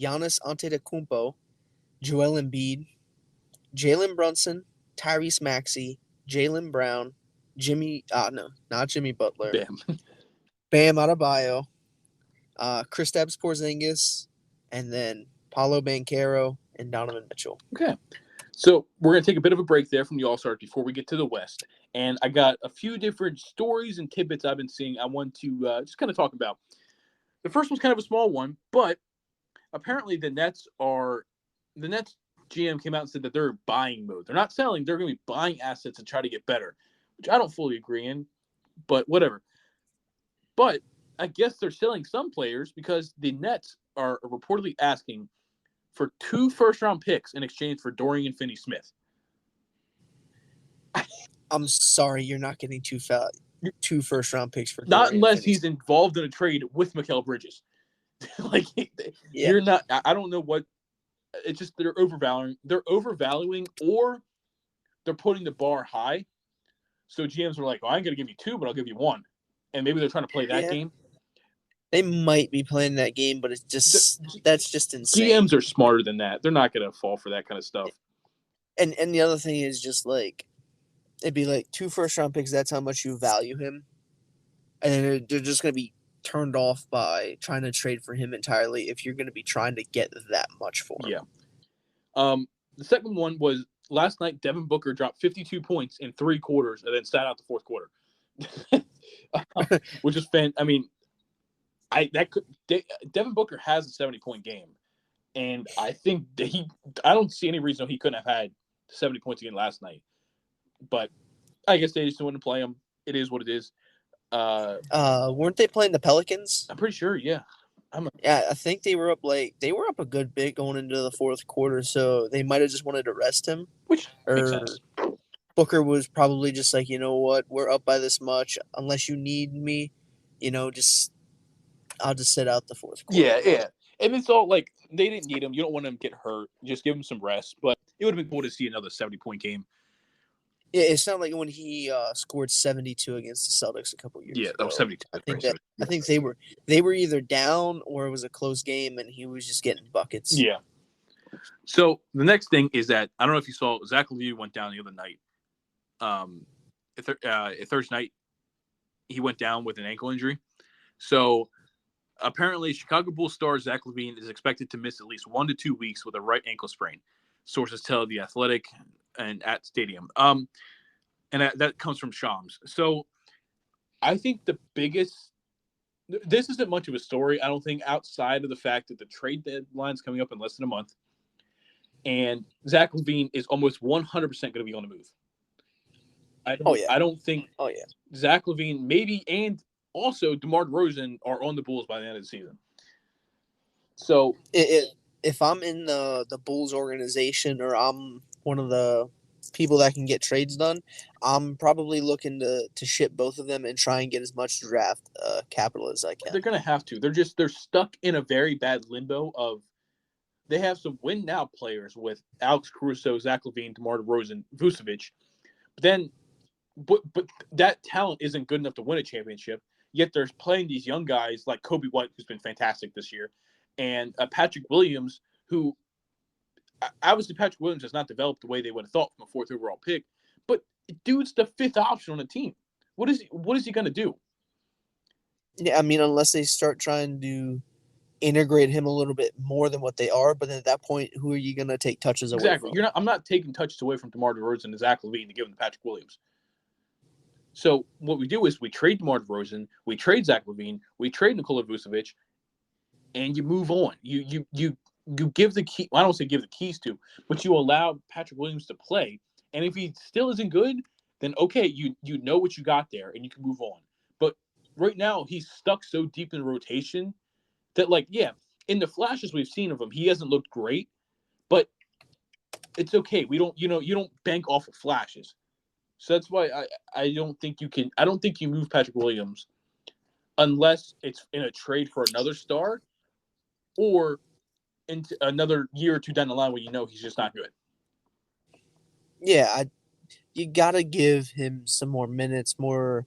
Giannis Antetokounmpo, Joel Embiid, Jalen Brunson, Tyrese Maxey, Jaylen Brown, not Jimmy Butler, Bam Adebayo, Kristaps Porzingis, and then Paolo Banchero and Donovan Mitchell. Okay. So we're going to take a bit of a break there from the All-Stars before we get to the West. And I got a few different stories and tidbits I've been seeing I want to just kind of talk about. The first one's kind of a small one, but apparently the Nets GM came out and said that they're in buying mode. They're not selling. They're going to be buying assets and try to get better, which I don't fully agree in, but whatever. But I guess they're selling some players because the Nets are reportedly asking for 2 first-round picks in exchange for Dorian Finney-Smith. I'm sorry, you're not getting 2 first-round picks for not Dorian unless he's involved in a trade with Mikal Bridges. You're not. I don't know what. It's just they're overvaluing. They're overvaluing, or they're putting the bar high. So GMs are like, "Oh, I ain't gonna give you 2, but I'll give you 1," and maybe they're trying to play that game. They might be playing that game, but that's just insane. GMs are smarter than that. They're not going to fall for that kind of stuff. And the other thing is just like, it'd be like 2 first-round picks. That's how much you value him. And they're just going to be turned off by trying to trade for him entirely if you're going to be trying to get that much for him. Yeah. The second one was last night, Devin Booker dropped 52 points in 3 quarters and then sat out the fourth quarter. Which is I mean, Devin Booker has a 70-point game, and I think I don't see any reason he couldn't have had 70 points again last night. But I guess they just didn't want to play him. It is what it is. Weren't they playing the Pelicans? I'm pretty sure, yeah. I think they were up a good bit going into the fourth quarter, so they might have just wanted to rest him. Which makes sense. Booker was probably just like, you know what, we're up by this much. Unless you need me, I'll just sit out the fourth quarter. Yeah. And it's all like they didn't need him. You don't want him to get hurt. Just give him some rest. But it would have been cool to see another 70-point game. Yeah, it sounded like when he scored 72 against the Celtics a couple years ago. Yeah, that was 72. I think they were either down or it was a close game, and he was just getting buckets. Yeah. So the next thing is that I don't know if you saw Zach LaVine went down the other night. Thursday night, he went down with an ankle injury. So apparently, Chicago Bulls star Zach LaVine is expected to miss at least 1 to 2 weeks with a right ankle sprain. Sources tell The Athletic and at Stadium. and that comes from Shams. So I think the biggest this isn't much of a story, I don't think, outside of the fact that the trade deadline's coming up in less than a month, and Zach LaVine is almost 100% going to be on the move. I don't think Zach LaVine maybe and also DeMar DeRozan are on the Bulls by the end of the season. So if I'm in the Bulls organization or I'm one of the people that can get trades done, I'm probably looking to ship both of them and try and get as much draft capital as I can. They're going to have to. They're stuck in a very bad limbo of they have some win now players with Alex Caruso, Zach LaVine, DeMar DeRozan, Vucevic. But that talent isn't good enough to win a championship. Yet they're playing these young guys like Kobe White, who's been fantastic this year, and Patrick Williams, who obviously Patrick Williams has not developed the way they would have thought from a 4th overall pick. But dude's the 5th option on the team. What is he going to do? Yeah, I mean, unless they start trying to integrate him a little bit more than what they are, but then at that point, who are you going to take touches away from? I'm not taking touches away from DeMar DeRozan and Zach LaVine to give them to Patrick Williams. So what we do is we trade DeMar DeRozan, we trade Zach LaVine, we trade Nikola Vucevic, and you move on. You give the key. Well, I don't say give the keys to, but you allow Patrick Williams to play. And if he still isn't good, then okay, you know what you got there, and you can move on. But right now, he's stuck so deep in the rotation that, like, yeah, in the flashes we've seen of him, he hasn't looked great, but it's okay. You don't bank off of flashes. So that's why I don't think you can. I don't think you move Patrick Williams unless it's in a trade for another star or into another year or two down the line where you know he's just not good. Yeah, you gotta give him some more minutes, more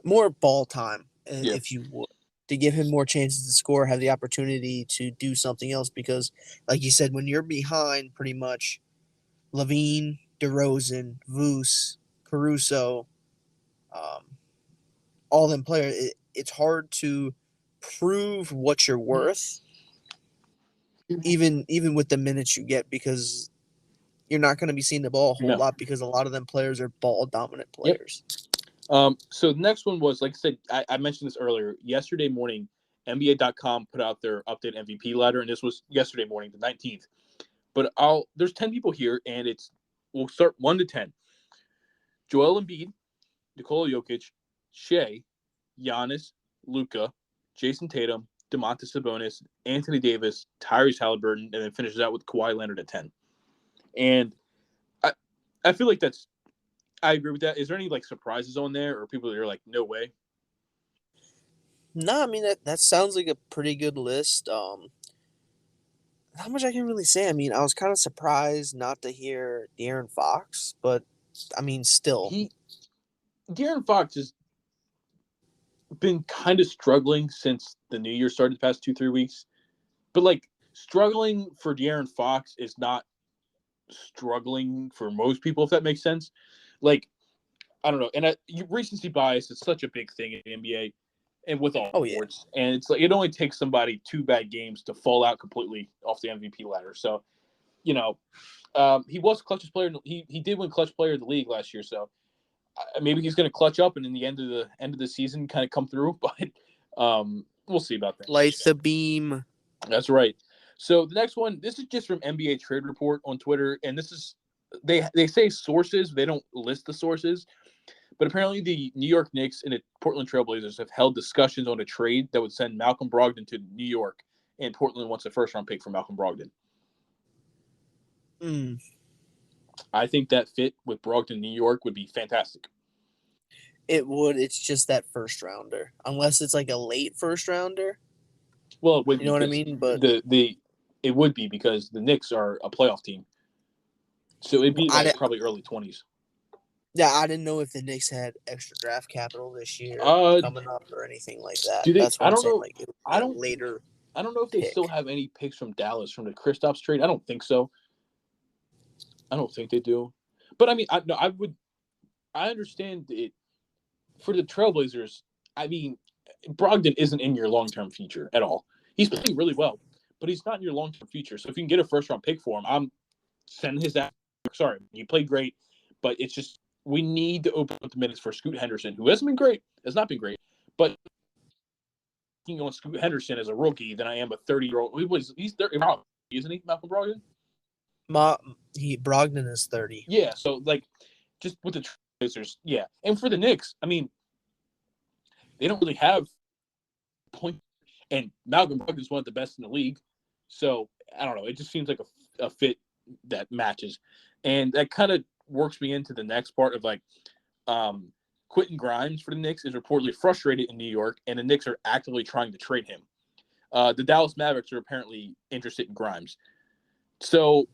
ball time, if you would, to give him more chances to score, have the opportunity to do something else. Because, like you said, when you're behind, pretty much LaVine, DeRozan, Vus, Caruso, all them players, it's hard to prove what you're worth, even with the minutes you get, because you're not going to be seeing the ball a whole lot because a lot of them players are ball dominant players. Yep. So the next one was, like I said, I mentioned this earlier. Yesterday morning, NBA.com put out their updated MVP ladder, and this was yesterday morning, the 19th. But there's 10 people here, and we'll start 1 to 10. Joel Embiid, Nikola Jokic, Shea, Giannis, Luka, Jason Tatum, Domantas Sabonis, Anthony Davis, Tyrese Halliburton, and then finishes out with Kawhi Leonard at 10. And I feel like I agree with that. Is there any like surprises on there, or people that are like, no way? No, I mean that sounds like a pretty good list. Not much I can really say. I mean, I was kind of surprised not to hear De'Aaron Fox, but I mean, still, De'Aaron Fox has been kind of struggling since the new year started the past 2-3 weeks. But like struggling for De'Aaron Fox is not struggling for most people, if that makes sense. Like, I don't know. And recency bias is such a big thing in the NBA and with all sports. Yeah. And it's like it only takes somebody 2 bad games to fall out completely off the MVP ladder. So, he was clutchest player. He did win clutch player of the league last year. So maybe he's going to clutch up and in the end of the season kind of come through. But we'll see about that. Light the beam. That's right. So the next one, this is just from NBA Trade Report on Twitter, and this is they say sources, they don't list the sources, but apparently the New York Knicks and the Portland Trail Blazers have held discussions on a trade that would send Malcolm Brogdon to New York, and Portland wants a first-round pick for Malcolm Brogdon. I think that fit with Brogdon in New York would be fantastic. It would. It's just that first rounder, unless it's like a late first rounder. Well, it would you know what I mean? But it would be because the Knicks are a playoff team, so it'd be probably early 20s. Yeah, I didn't know if the Knicks had extra draft capital this year coming up or anything like that. That's what I'm saying. Like, later. I don't know if they still have any picks from Dallas from the Kristaps trade. I don't think so. I don't think they do. But I mean, I understand it for the Trailblazers. I mean, Brogdon isn't in your long-term future at all. He's playing really well, but he's not in your long-term future. So if you can get a first-round pick for him, I'm sending his ass. Sorry, you played great, but it's just we need to open up the minutes for Scoot Henderson, who hasn't been great, has not been great, but on Scoot Henderson as a rookie than I am a 30-year-old. He's 30, isn't he, Malcolm Brogdon? Brogdon is 30. Yeah, so like just with the Trailblazers, yeah. And for the Knicks, I mean, they don't really have point, and Malcolm Brogdon is one of the best in the league. So I don't know. It just seems like a fit that matches, and that kind of works me into the next part of like Quentin Grimes for the Knicks is reportedly frustrated in New York, and the Knicks are actively trying to trade him. The Dallas Mavericks are apparently interested in Grimes. So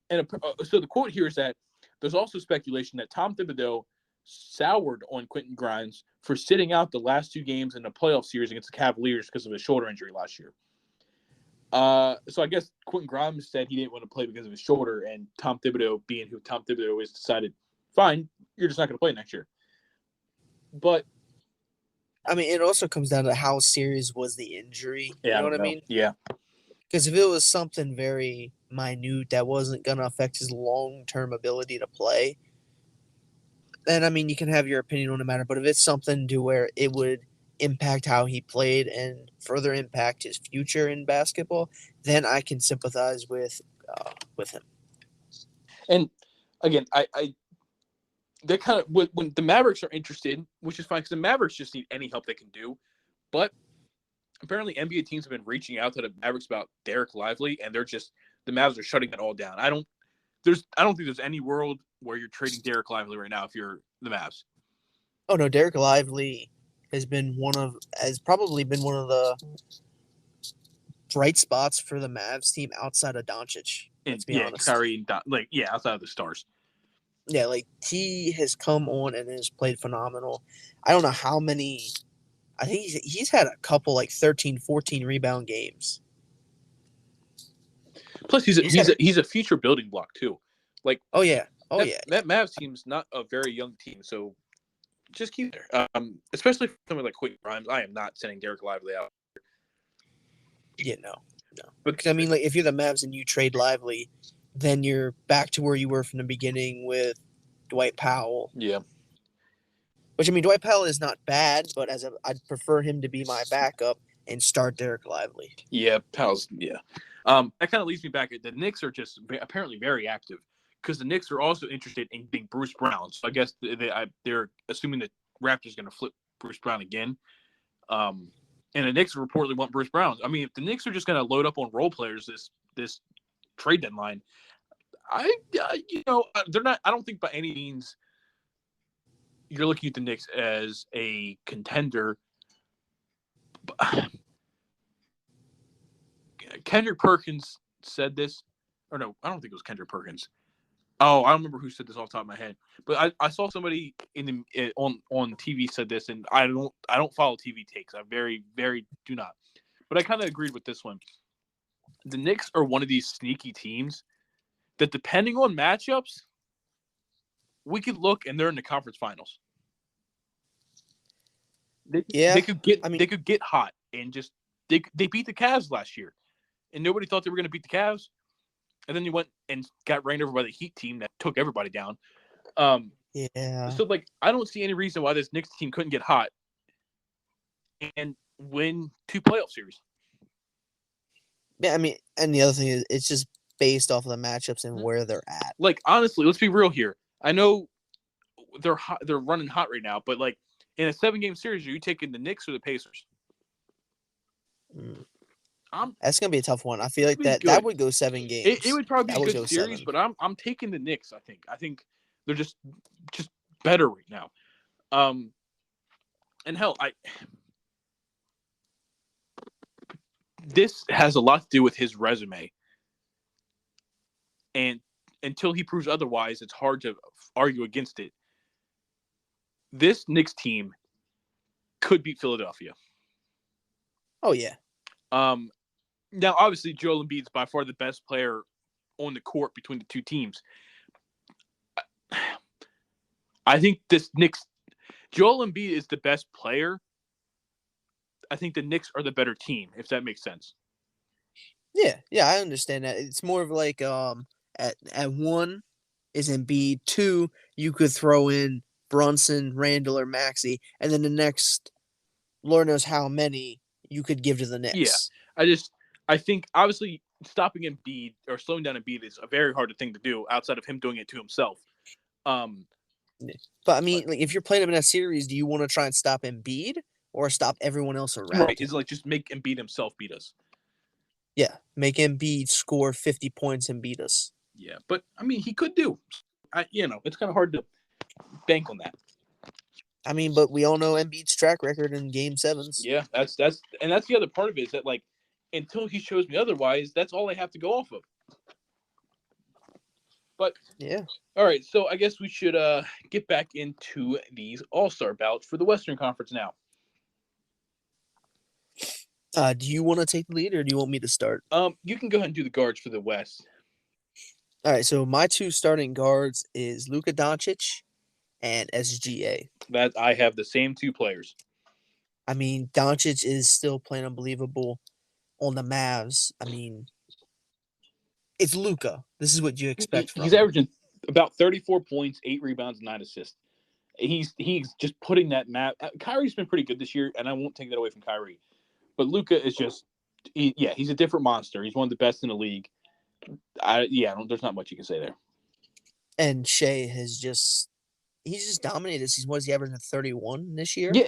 the quote here is that there's also speculation that Tom Thibodeau soured on Quentin Grimes for sitting out the last 2 games in the playoff series against the Cavaliers because of a shoulder injury last year. So I guess Quentin Grimes said he didn't want to play because of his shoulder, and Tom Thibodeau, being who Tom Thibodeau is, decided, fine, you're just not going to play next year. But I mean, it also comes down to how serious was the injury. Yeah, you know what I mean? Yeah. Because if it was something very minute that wasn't going to affect his long-term ability to play, then, I mean, you can have your opinion on the matter. But if it's something to where it would impact how he played and further impact his future in basketball, then I can sympathize with him. And again, they're kind of when the Mavericks are interested, which is fine because the Mavericks just need any help they can do. But apparently, NBA teams have been reaching out to the Mavericks about Derek Lively, and the Mavs are shutting it all down. I don't think there's any world where you're trading Derek Lively right now if you're the Mavs. Oh no, Derek Lively has probably been one of the bright spots for the Mavs team outside of Doncic. Let's be honest. Kyrie, outside of the stars. Yeah, like he has come on and has played phenomenal. I don't know how many. I think he's had a couple like 13, 14 rebound games. Plus, he's a future building block too. Like, yeah. That Mavs team's not a very young team, so just keep there. Especially for someone like Quentin Grimes, I am not sending Derek Lively out. Yeah, no. Because I mean, like if you're the Mavs and you trade Lively, then you're back to where you were from the beginning with Dwight Powell. Yeah. Which, I mean, Dwight Powell is not bad, but I'd prefer him to be my backup and start Derek Lively. Yeah, Powell's, yeah. That kind of leads me back. The Knicks are just apparently very active because the Knicks are also interested in being Bruce Brown. So I guess they're assuming that Raptors are going to flip Bruce Brown again. And the Knicks reportedly want Bruce Brown. I mean, if the Knicks are just going to load up on role players this trade deadline, they're not. I don't think by any means you're looking at the Knicks as a contender. Kendrick Perkins said this, or no, I don't think it was Kendrick Perkins. Oh, I don't remember who said this off the top of my head, but I saw somebody on TV said this, and I don't follow TV takes. I very, very do not. But I kind of agreed with this one. The Knicks are one of these sneaky teams that, depending on matchups, we could look and they're in the conference finals. They could get hot and just they beat the Cavs last year, and nobody thought they were going to beat the Cavs, and then you went and got ran over by the Heat team that took everybody down. Yeah. So like, I don't see any reason why this Knicks team couldn't get hot and win 2 playoff series. Yeah, I mean, and the other thing is, it's just based off of the matchups and where they're at. Like, honestly, let's be real here. I know they're running hot right now, but like in a 7-game series, are you taking the Knicks or the Pacers? That's gonna be a tough one. I feel like that would go 7 games. It would probably be a good series, 7. But I'm taking the Knicks. I think they're just better right now. And hell, this has a lot to do with his resume, and until he proves otherwise, it's hard to argue against it. This Knicks team could beat Philadelphia. Oh yeah. Now, obviously, Joel Embiid's by far the best player on the court between the two teams. I think this Knicks, Joel Embiid is the best player. I think the Knicks are the better team, if that makes sense. Yeah, I understand that. It's more of like at 1, is Embiid. 2, you could throw in Brunson, Randall, or Maxey, and then the next, Lord knows how many you could give to the Yeah, Knicks. I think obviously stopping Embiid or slowing down Embiid is a very hard thing to do outside of him doing it to himself. But I mean, like, if you're playing him in a series, do you want to try and stop Embiid or stop everyone else around right, him? it's like just make Embiid himself beat us. Yeah, make Embiid score 50 points and beat us. Yeah, but I mean, he could do. It's kind of hard to bank on that. I mean, but we all know Embiid's track record in Game 7s. Yeah, that's the other part of it is that, like, until he shows me otherwise, that's all I have to go off of. But yeah, all right, so I guess we should get back into these All-Star bouts for the Western Conference now. Do you want to take the lead, or do you want me to start? You can go ahead and do the guards for the West. All right, so my 2 starting guards is Luka Doncic and SGA. That I have the same 2 players. I mean, Doncic is still playing unbelievable on the Mavs. I mean, it's Luka. This is what you expect from He's him. averaging about 34 points, 8 rebounds, 9 assists. He's just putting that map. Kyrie's been pretty good this year, and I won't take that away from Kyrie. But Luka is just, he's a different monster. He's one of the best in the league. There's not much you can say there. And Shea has he's just dominated. What is he averaging 31 this year? Yeah,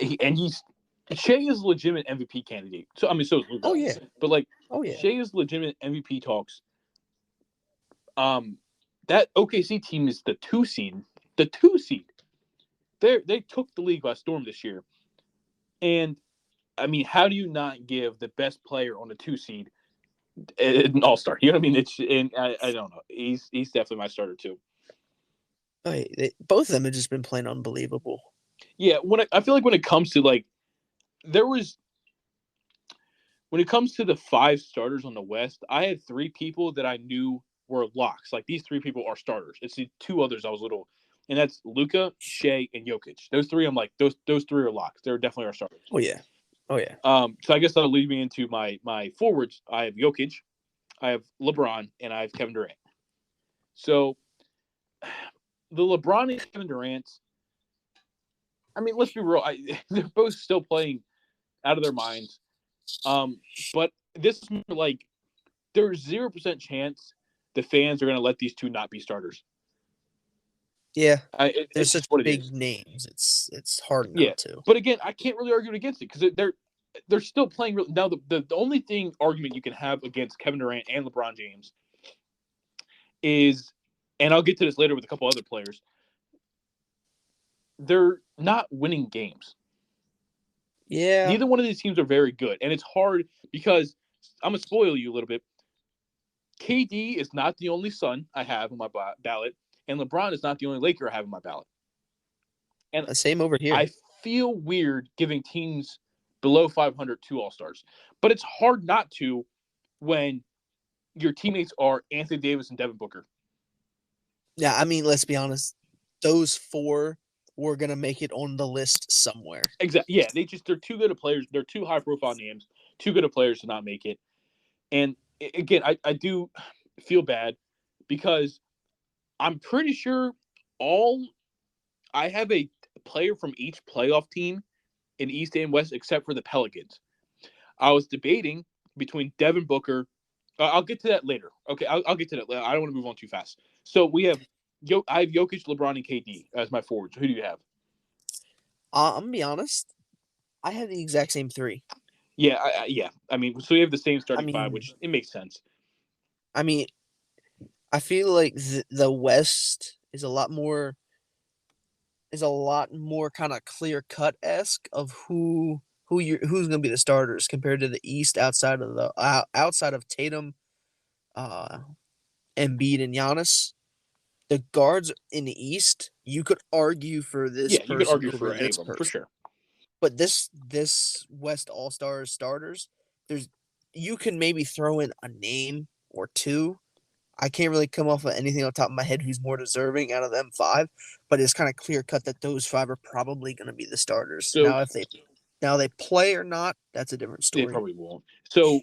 Shea is a legitimate MVP candidate. So I mean, so is Luka. Oh yeah, but like, yeah, Shea is legitimate MVP talks. That OKC team is the 2 seed. The 2 seed. They took the league by storm this year, and I mean, how do you not give the best player on the 2 seed an All-Star? You know what I mean? I don't know. He's definitely my starter too. Both of them have just been playing unbelievable. Yeah, I feel like when it comes to when it comes to the 5 starters on the West, I had 3 people that I knew were locks. Like, these 3 people are starters. It's the 2 others I was and that's Luka, Shea, and Jokic. Those 3, I'm like, those 3 are locks. They're definitely our starters. Oh yeah. So I guess that'll lead me into my forwards. I have Jokic, I have LeBron, and I have Kevin Durant. So the LeBron and Kevin Durant, I mean, let's be real. They're both still playing out of their minds. But this is like, there's 0% chance the fans are going to let these 2 not be starters. Yeah, they're such big names. It's hard not to. But again, I can't really argue against it because they're still playing. Now, the only argument you can have against Kevin Durant and LeBron James is, and I'll get to this later with a couple other players, they're not winning games. Yeah. Neither one of these teams are very good, and it's hard because I'm going to spoil you a little bit. KD is not the only Sun I have on my ballot, and LeBron is not the only Laker I have on my ballot. And same over here. I feel weird giving teams below 500 2 All-Stars, but it's hard not to when your teammates are Anthony Davis and Devin Booker. Yeah, I mean, let's be honest. Those 4 were going to make it on the list somewhere. Exactly. Yeah, they're too good of players. They're too high-profile names, too good of players to not make it. And again, I do feel bad because I'm pretty sure I have a player from each playoff team in East and West except for the Pelicans. I was debating between Devin Booker. I'll get to that later. Okay, I'll get to that later. I don't want to move on too fast. So I have Jokic, LeBron, and KD as my forwards. Who do you have? I'm going to be honest. I have the exact same 3. Yeah, I mean, so we have the same starting 5, which it makes sense. I mean, I feel like the West is a lot more kind of clear cut esque of who's going to be the starters compared to the East outside of Tatum, Embiid, and Giannis. The guards in the East, you could argue for this. Yeah, you could argue for any of them for sure. But this West All-Stars starters, you can maybe throw in a name or 2. I can't really come off of anything on top of my head who's more deserving out of them 5, but it's kind of clear cut that those 5 are probably going to be the starters. So, now, if they play or not, that's a different story. They probably won't. So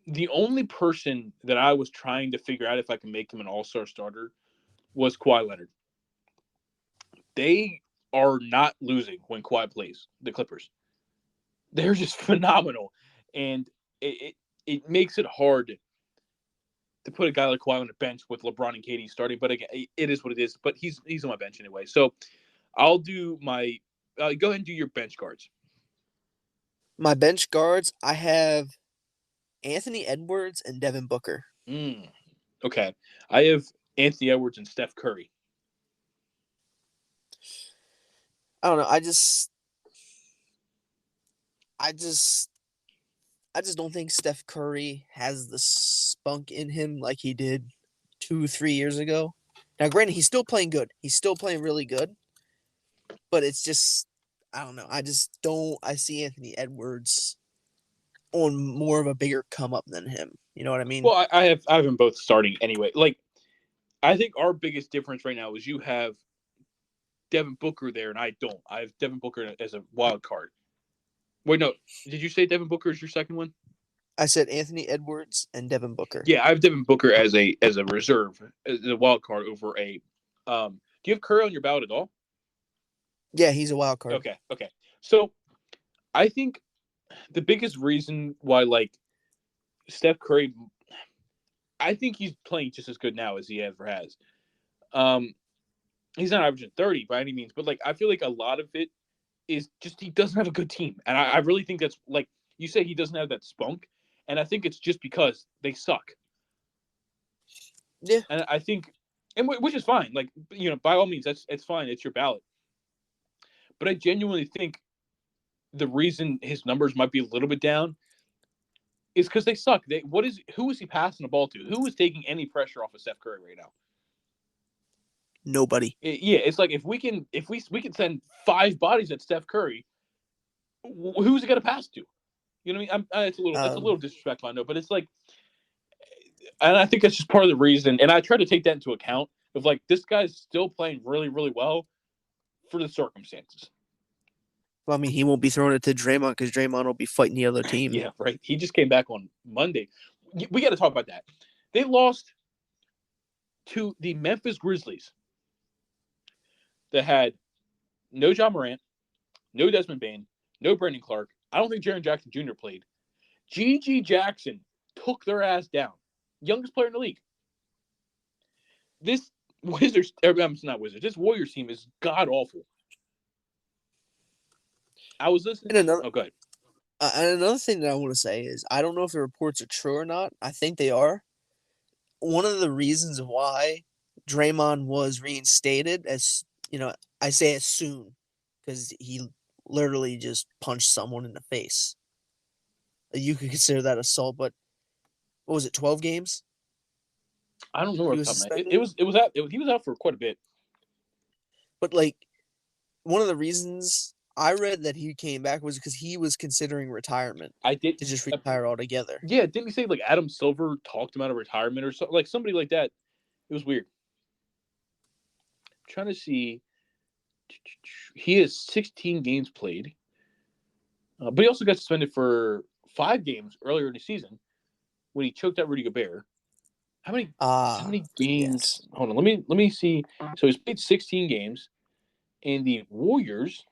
the only person that I was trying to figure out if I can make him an All-Star starter was Kawhi Leonard. They are not losing when Kawhi plays, the Clippers. They're just phenomenal. And it makes it hard to put a guy like Kawhi on the bench with LeBron and KD starting. But again, it is what it is. But he's on my bench anyway. So I'll do my go ahead and do your bench guards. My bench guards, I have Anthony Edwards and Devin Booker. Okay. I have Anthony Edwards and Steph Curry. I don't know. I just don't think Steph Curry has the spunk in him like he did 2-3 years ago. Now, granted, he's still playing good. He's still playing really good. But it's just, I don't know. I see Anthony Edwards on more of a bigger come up than him. You know what I mean? Well, I have them both starting anyway. Like, I think our biggest difference right now is you have Devin Booker there, and I don't. I have Devin Booker as a wild card. Wait, no. Did you say Devin Booker is your second one? I said Anthony Edwards and Devin Booker. Yeah, I have Devin Booker as a reserve, as a wild card over a. Do you have Curry on your ballot at all? Yeah, he's a wild card. Okay. So, I think the biggest reason why, like, Steph Curry, I think he's playing just as good now as he ever has. He's not averaging 30 by any means, but like I feel like a lot of it is just he doesn't have a good team, and I really think that's like you say he doesn't have that spunk, and I think it's just because they suck. Yeah, and I think, and which is fine. Like by all means, it's fine. It's your ballot. But I genuinely think the reason his numbers might be a little bit down is because they suck. Who is he passing the ball to? Who is taking any pressure off of Steph Curry right now? Nobody. It's like if we can send 5 bodies at Steph Curry, who's it going to pass to? You know what I mean? It's a little disrespectful, I know, but it's like, and I think that's just part of the reason. And I try to take that into account of like this guy's still playing really, really well for the circumstances. Well, I mean, he won't be throwing it to Draymond because Draymond will be fighting the other team. Yeah, right. He just came back on Monday. We got to talk about that. They lost to the Memphis Grizzlies that had no Ja Morant, no Desmond Bane, no Brandon Clark. I don't think Jaren Jackson Jr. played. G.G. Jackson took their ass down. Youngest player in the league. This Wizards, it's not Wizards. This Warriors team is god awful. I was listening. Oh, go ahead. And another thing that I want to say is I don't know if the reports are true or not. I think they are. One of the reasons why Draymond was reinstated, as I say as soon, because he literally just punched someone in the face. You could consider that assault, but what was it? 12 games? I don't know. He was out for quite a bit. But like, one of the reasons I read that he came back was because he was considering retirement. I did to just retire altogether. Yeah, didn't he say like Adam Silver talked him out of retirement or something? Like somebody like that. It was weird. I'm trying to see. He has 16 games played, but he also got suspended for 5 games earlier in the season when he choked out Rudy Gobert. How many games? Yes. Hold on, let me see. So he's played 16 games, and the Warriors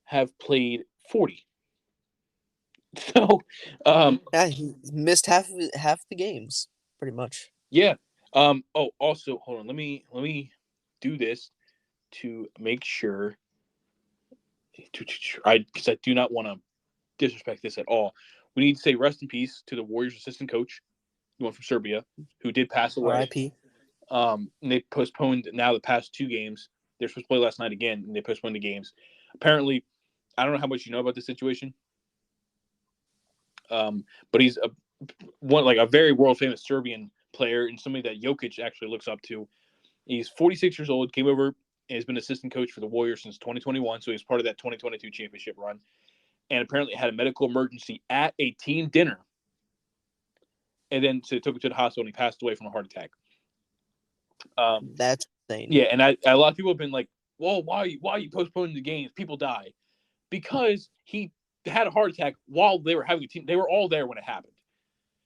have played 40. So, yeah, he missed half the games, pretty much. Yeah. Also, hold on. Let me do this to make sure. Because I do not want to disrespect this at all. We need to say rest in peace to the Warriors assistant coach, the one from Serbia, who did pass away. R.I.P. And they postponed now the past 2 games. They're supposed to play last night again, and they postponed the games. Apparently, I don't know how much you know about this situation. But he's a very world famous Serbian player and somebody that Jokic actually looks up to. He's 46 years old, came over and has been assistant coach for the Warriors since 2021. So he's part of that 2022 championship run, and apparently had a medical emergency at a team dinner. And then so they took him to the hospital and he passed away from a heart attack. That's insane. Yeah, and a lot of people have been like, "Well, why are you postponing the games? People die," because he had a heart attack while they were having a team. They were all there when it happened.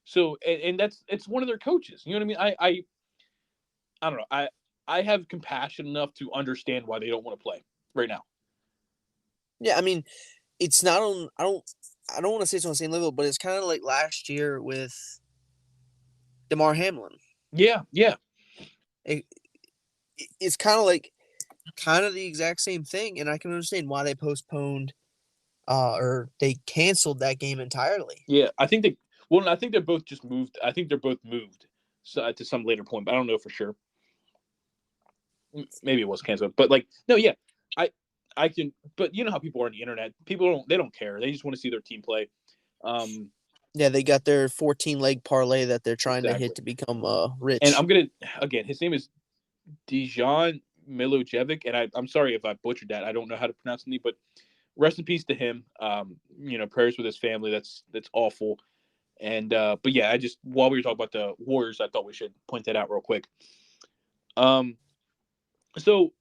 So, and it's one of their coaches. You know what I mean? I don't know. I have compassion enough to understand why they don't want to play right now. Yeah, I mean, it's not on. I don't want to say it's on the same level, but it's kind of like last year with DeMar Hamlin. Yeah, yeah. It, it's kind of the exact same thing, and I can understand why they postponed or they canceled that game entirely. Yeah, I think I think they're both just moved. I think they're both moved to some later point, but I don't know for sure. Maybe it was canceled, but like, no, yeah, I, I can. But you know how people are on the internet. People don't care. They just want to see their team play. Um, Yeah, they got their 14-leg parlay that they're trying to exactly. hit to become And rich. I'm gonna again. His name is Dejan Milojevic, and I'm sorry if I butchered that. I don't know how to pronounce the name, but rest in peace to him. Prayers with his family. That's awful. And but yeah, I just while we were talking about the Warriors, I thought we should point that out real quick. So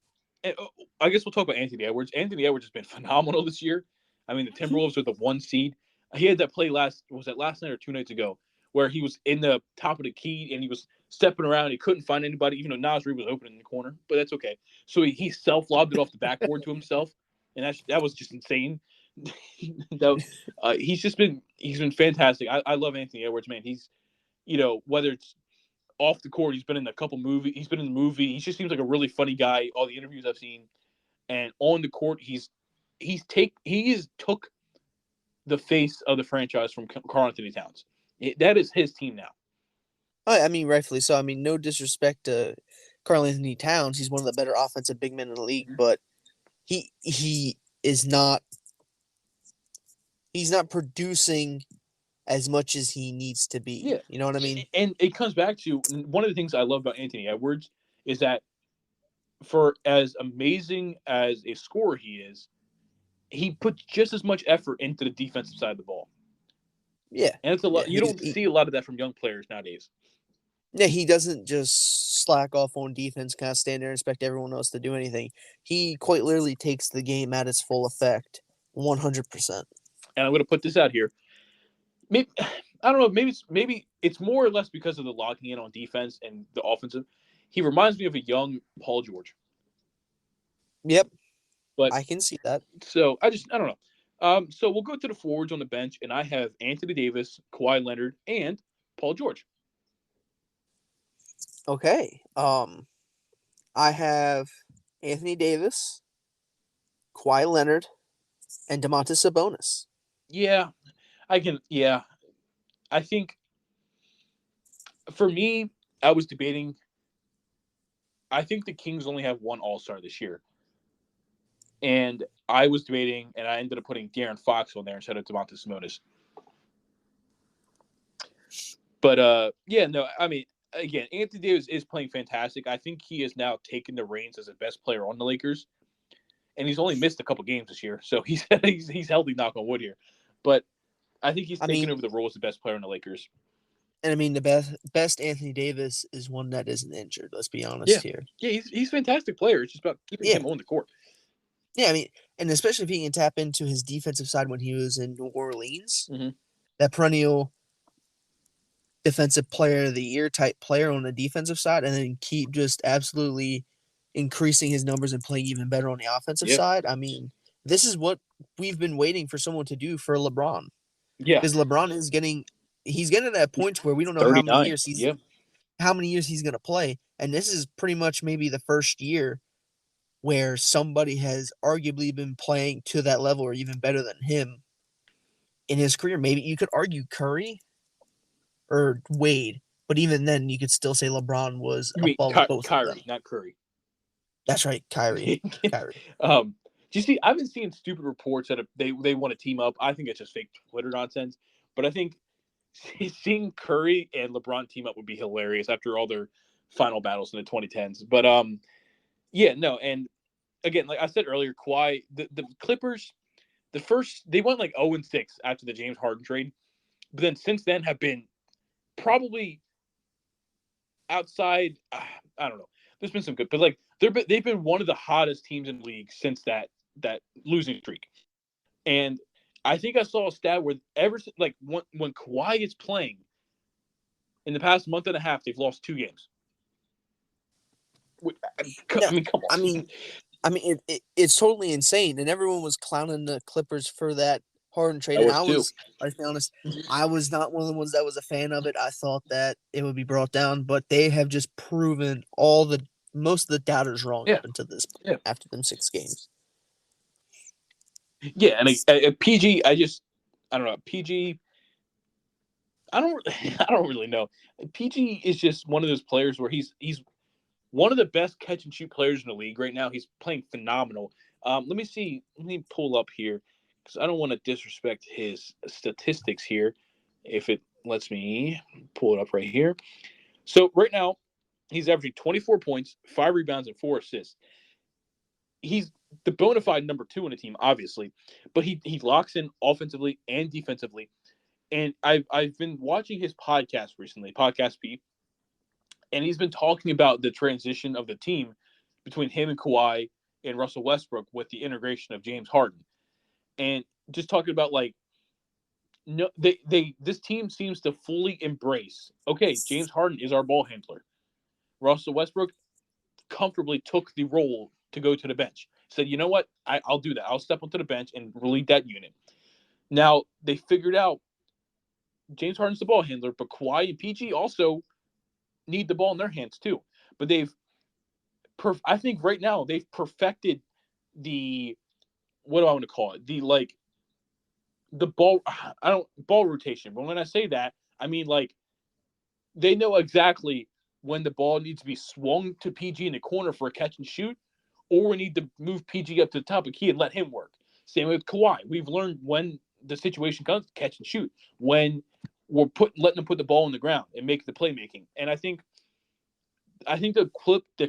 I guess we'll talk about Anthony Edwards. Anthony Edwards has been phenomenal this year. I mean, the Timberwolves are the 1 seed. He had that play last night or 2 nights ago where he was in the top of the key and he was stepping around. He couldn't find anybody, even though Nas Reed was open in the corner, but that's okay. So he self-lobbed it off the backboard to himself, and that was just insane. He's been fantastic. I love Anthony Edwards, man. He's whether it's off the court, he's been in a couple movies. He's been in the movie. He just seems like a really funny guy. All the interviews I've seen, and on the court, he took the face of the franchise from Karl-Anthony Towns. That is his team now. I mean, rightfully so. I mean, no disrespect to Karl-Anthony Towns. He's one of the better offensive big men in the league, but he is not. He's not producing as much as he needs to be. Yeah. You know what I mean? And it comes back to one of the things I love about Anthony Edwards is that for as amazing as a scorer he is, he puts just as much effort into the defensive side of the ball. Yeah. And it's a lot. Yeah, you don't see a lot of that from young players nowadays. Yeah, he doesn't just slack off on defense, kind of stand there and expect everyone else to do anything. He quite literally takes the game at its full effect, 100%. And I'm going to put this out here. Maybe I don't know. Maybe it's more or less because of the locking in on defense and the offensive. He reminds me of a young Paul George. Yep, but I can see that. So I don't know. So we'll go to the forwards on the bench, and I have Anthony Davis, Kawhi Leonard, and Paul George. Okay. I have Anthony Davis, Kawhi Leonard, and Domantas Sabonis. Yeah, I can. Yeah, I think for me, I was debating. I think the Kings only have one All-Star this year, and I was debating, and I ended up putting De'Aaron Fox on there instead of Domantas Sabonis. But yeah, no, I mean, again, Anthony Davis is playing fantastic. I think he has now taken the reins as the best player on the Lakers, and he's only missed a couple games this year, so he's healthy. Knock on wood here, but I think he's taking over the role as the best player on the Lakers. And I mean, the best Anthony Davis is one that isn't injured. Let's be honest here. Yeah, he's a fantastic player. It's just about keeping him on the court. Yeah, I mean, and especially if he can tap into his defensive side when he was in New Orleans, that perennial defensive player of the year type player on the defensive side, and then keep just absolutely increasing his numbers and playing even better on the offensive side. I mean, this is what we've been waiting for someone to do for LeBron. Yeah, because LeBron is he's getting to that point where we don't know how many years he's going to play, and this is pretty much maybe the first year where somebody has arguably been playing to that level or even better than him in his career. Maybe you could argue Curry or Wade, but even then you could still say LeBron was above both Kyrie, of them. not Curry. That's right, Kyrie. Do you see? I've been seeing stupid reports that they want to team up. I think it's just fake Twitter nonsense. But I think seeing Curry and LeBron team up would be hilarious after all their final battles in the 2010s. But yeah, no, and again, like I said earlier, Kawhi, the Clippers, they went like 0-6 after the James Harden trade, but then since then have been probably outside. I don't know. There's been some good, but like they've been one of the hottest teams in the league since that losing streak. And I think I saw a stat where when Kawhi is playing in the past month and a half, they've lost 2 games. I mean, come on. It's totally insane, and everyone was clowning the Clippers for that Harden trade. I And was too. let's be honest, I was not one of the ones that was a fan of it. I thought that it would be brought down, but they have just proven most of the doubters wrong Yeah. up until this point, Yeah. after them 6 games. Yeah, and PG, I don't know. PG, I don't really know. PG is just one of those players where he's one of the best catch and shoot players in the league right now. He's playing phenomenal. Let me see. Let me pull up here because I don't want to disrespect his statistics here. If it lets me pull it up right here. So right now, he's averaging 24 points, 5 rebounds, and 4 assists. He's the bona fide number 2 on the team, obviously, but he locks in offensively and defensively. And I've been watching his podcast recently, Podcast P, and he's been talking about the transition of the team between him and Kawhi and Russell Westbrook with the integration of James Harden, and just talking about like, no, this team seems to fully embrace. Okay, James Harden is our ball handler. Russell Westbrook comfortably took the role to go to the bench. Said, you know what, I'll do that. I'll step onto the bench and relieve that unit. Now they figured out James Harden's the ball handler, but Kawhi and PG also need the ball in their hands too. But I think right now they've perfected the, what do I want to call it? The ball, ball rotation. But when I say that, I mean like they know exactly when the ball needs to be swung to PG in the corner for a catch and shoot, or we need to move PG up to the top of the key and let him work. Same with Kawhi. We've learned when the situation comes, catch and shoot. When we're letting them put the ball on the ground and make the playmaking. And I think the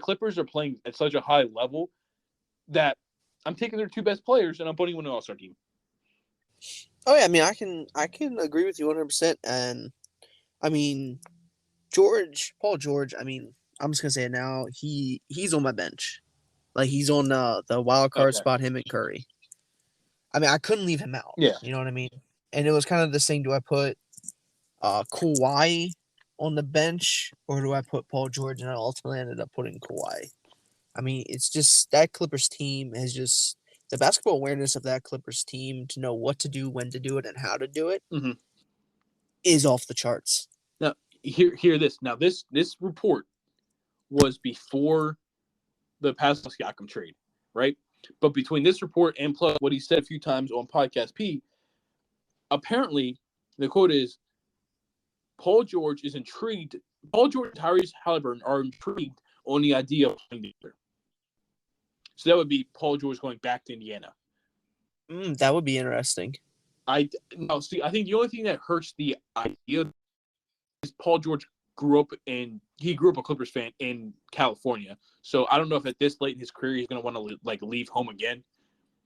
Clippers are playing at such a high level that I'm taking their 2 best players and I'm putting them in an All-Star team. Oh yeah, I mean, I can agree with you 100%. And I mean, Paul George. I mean, I'm just gonna say it now. He's on my bench, like he's on the wild card spot. Him and Curry. I mean, I couldn't leave him out. Yeah, you know what I mean. And it was kind of the same. Do I put Kawhi on the bench, or do I put Paul George? And I ultimately ended up putting Kawhi. I mean, it's just that Clippers team has just the basketball awareness of that Clippers team to know what to do, when to do it, and how to do it is off the charts. Now, hear this. Now, this report was before the Pascal Siakam trade, right? But between this report and plus what he said a few times on Podcast P, apparently the quote is, Paul George is intrigued. Paul George and Tyrese Halliburton are intrigued on the idea of playing together. So that would be Paul George going back to Indiana. That would be interesting. I think the only thing that hurts the idea is Paul George grew up a Clippers fan in California. So I don't know if at this late in his career he's going to want to like leave home again,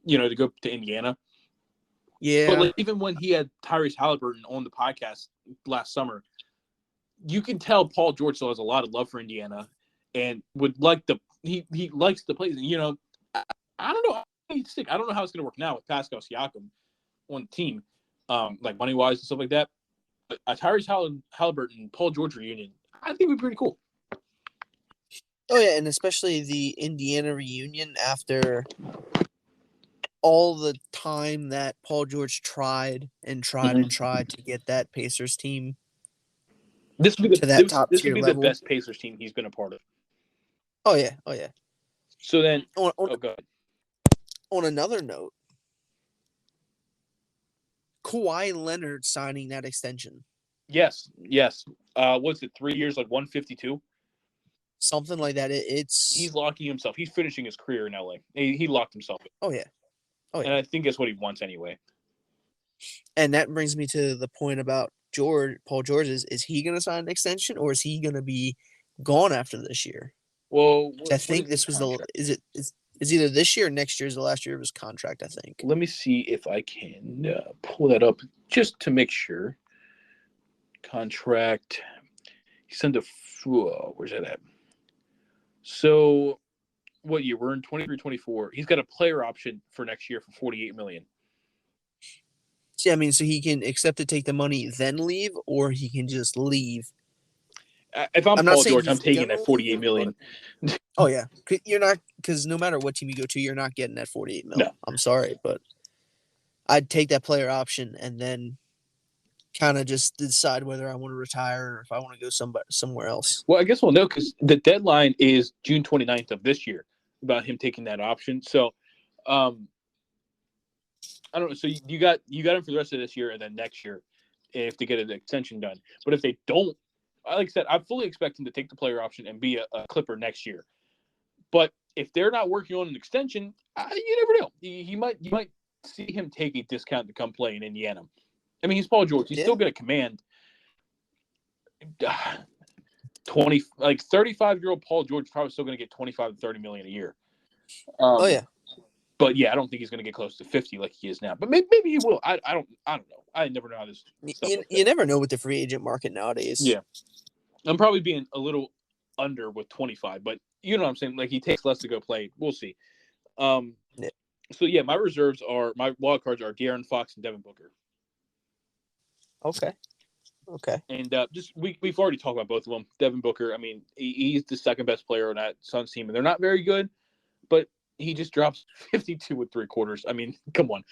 to go to Indiana. Yeah. But like, even when he had Tyrese Halliburton on the podcast last summer, you can tell Paul George still has a lot of love for Indiana and would like he likes the place. I don't know. I don't know how it's going to work now with Pascal Siakam on the team, like money wise and stuff like that. But a Tyrese Halliburton Paul George reunion, I think would be pretty cool. Oh yeah, and especially the Indiana reunion after all the time that Paul George tried to get that Pacers team. This would be the best Pacers team he's been a part of. Oh yeah. So then, go ahead. On another note, Kawhi Leonard signing that extension. Yes. What's it? 3 years, like 152, something like that. He's locking himself. He's finishing his career in LA. He locked himself in. Oh yeah. And I think that's what he wants anyway. And that brings me to the point about Paul George. Is he going to sign an extension, or is he going to be gone after this year? Well, I think this was is either this year or next year is the last year of his contract, I think. Let me see if I can pull that up just to make sure. Contract. He sent where's that at? So, what year? We're in 23-24. He's got a player option for next year for $48 million. Yeah, I mean, so he can accept to take the money, then leave, or he can just leave. If I'm I'm not Paul saying George, I'm he's taking gonna that 48 leave, but million. oh yeah, you're not because no matter what team you go to, you're not getting that 48 mil. No. I'm sorry, but I'd take that player option and then kind of just decide whether I want to retire or if I want to go somewhere else. Well, I guess we'll know because the deadline is June 29th of this year about him taking that option. So, um, I don't know. So you got him for the rest of this year and then next year if they get an extension done. But if they don't, like I said, I fully expect him to take the player option and be a Clipper next year. But if they're not working on an extension, you never know. You might see him take a discount to come play in Indiana. I mean, he's Paul George. He's still going to command 35-year-old Paul George probably still going to get 25 to 30 million a year. Oh yeah. But yeah, I don't think he's going to get close to 50 like he is now. But maybe he will. I don't know. I never know how this stuff you never know with the free agent market nowadays. Yeah. I'm probably being a little under with 25, but you know what I'm saying? Like he takes less to go play. We'll see. Yeah. So yeah, my wild cards are De'Aaron Fox and Devin Booker. Okay. And we've already talked about both of them. Devin Booker, I mean, he's the second best player on that Suns team, and they're not very good, but he just drops 52 with 3/4. I mean, come on.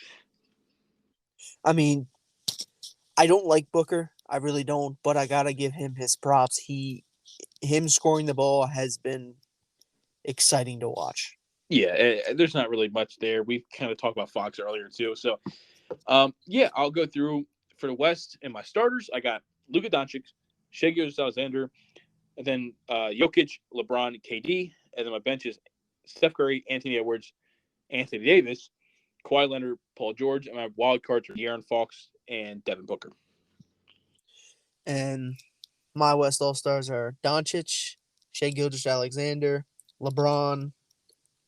I mean, I don't like Booker. I really don't, but I gotta give him his props. Him scoring the ball has been exciting to watch. Yeah, there's not really much there. We've kind of talked about Fox earlier too. So, yeah, I'll go through for the West and my starters. I got Luka Doncic, Shai Gilgeous-Alexander, and then Jokic, LeBron, KD, and then my bench is Steph Curry, Anthony Edwards, Anthony Davis, Kawhi Leonard, Paul George, and my wild cards are De'Aaron Fox and Devin Booker. And my West All-Stars are Doncic, Shai Gilgeous-Alexander, LeBron,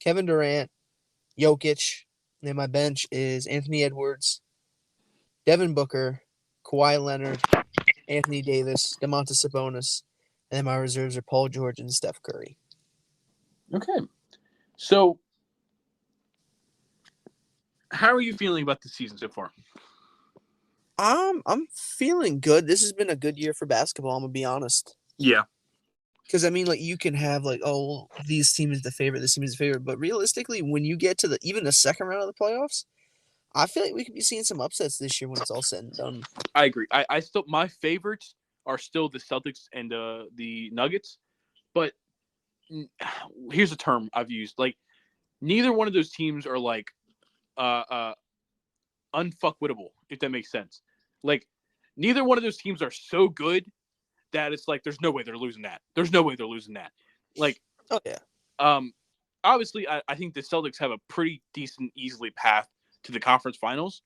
Kevin Durant, Jokic. And then my bench is Anthony Edwards, Devin Booker, Kawhi Leonard, Anthony Davis, Domantas Sabonis. And then my reserves are Paul George and Steph Curry. Okay. So, how are you feeling about the season so far? I'm feeling good. This has been a good year for basketball, I'm gonna be honest. Yeah. Because I mean, like you can have like, oh, this team is the favorite, this team is the favorite, but realistically, when you get to even the second round of the playoffs, I feel like we could be seeing some upsets this year when it's all said and done. I agree. I still my favorites are still the Celtics and the Nuggets, but here's a term I've used: like neither one of those teams are like unfuckwittable, if that makes sense. Like neither one of those teams are so good that it's like there's no way they're losing that. There's no way they're losing that. Like, oh yeah. Obviously, I think the Celtics have a pretty decent, easily path to the conference finals.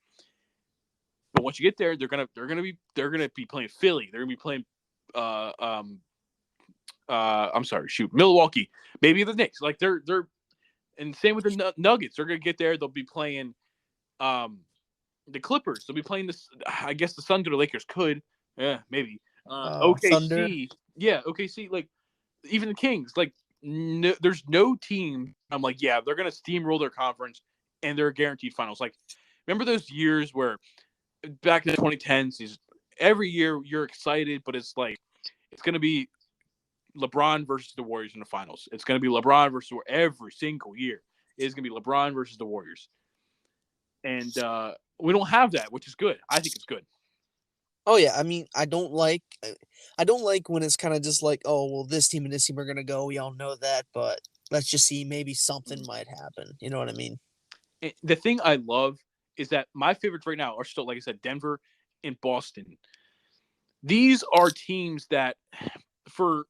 But once you get there, they're gonna be playing Philly. They're gonna be playing Milwaukee, maybe the Knicks. Like they're and same with the Nuggets. They're gonna get there. They'll be playing the Clippers. They'll be playing this. I guess the Suns or the Lakers could. Yeah, maybe. OKC. Thunder. Yeah, OKC. Like even the Kings. Like there's no team. I'm like, yeah, they're gonna steamroll their conference and they're guaranteed finals. Like remember those years where back in the 2010s, every year you're excited, but it's like it's gonna be LeBron versus the Warriors in the finals. It's gonna be LeBron versus every single year. It's gonna be LeBron versus the Warriors. And we don't have that, which is good. I think it's good. Oh yeah, I mean, I don't like when it's kind of just like, oh well, this team and this team are gonna go. We all know that, but let's just see, maybe something might happen. You know what I mean? And the thing I love is that my favorites right now are still, like I said, Denver and Boston. These are teams that, I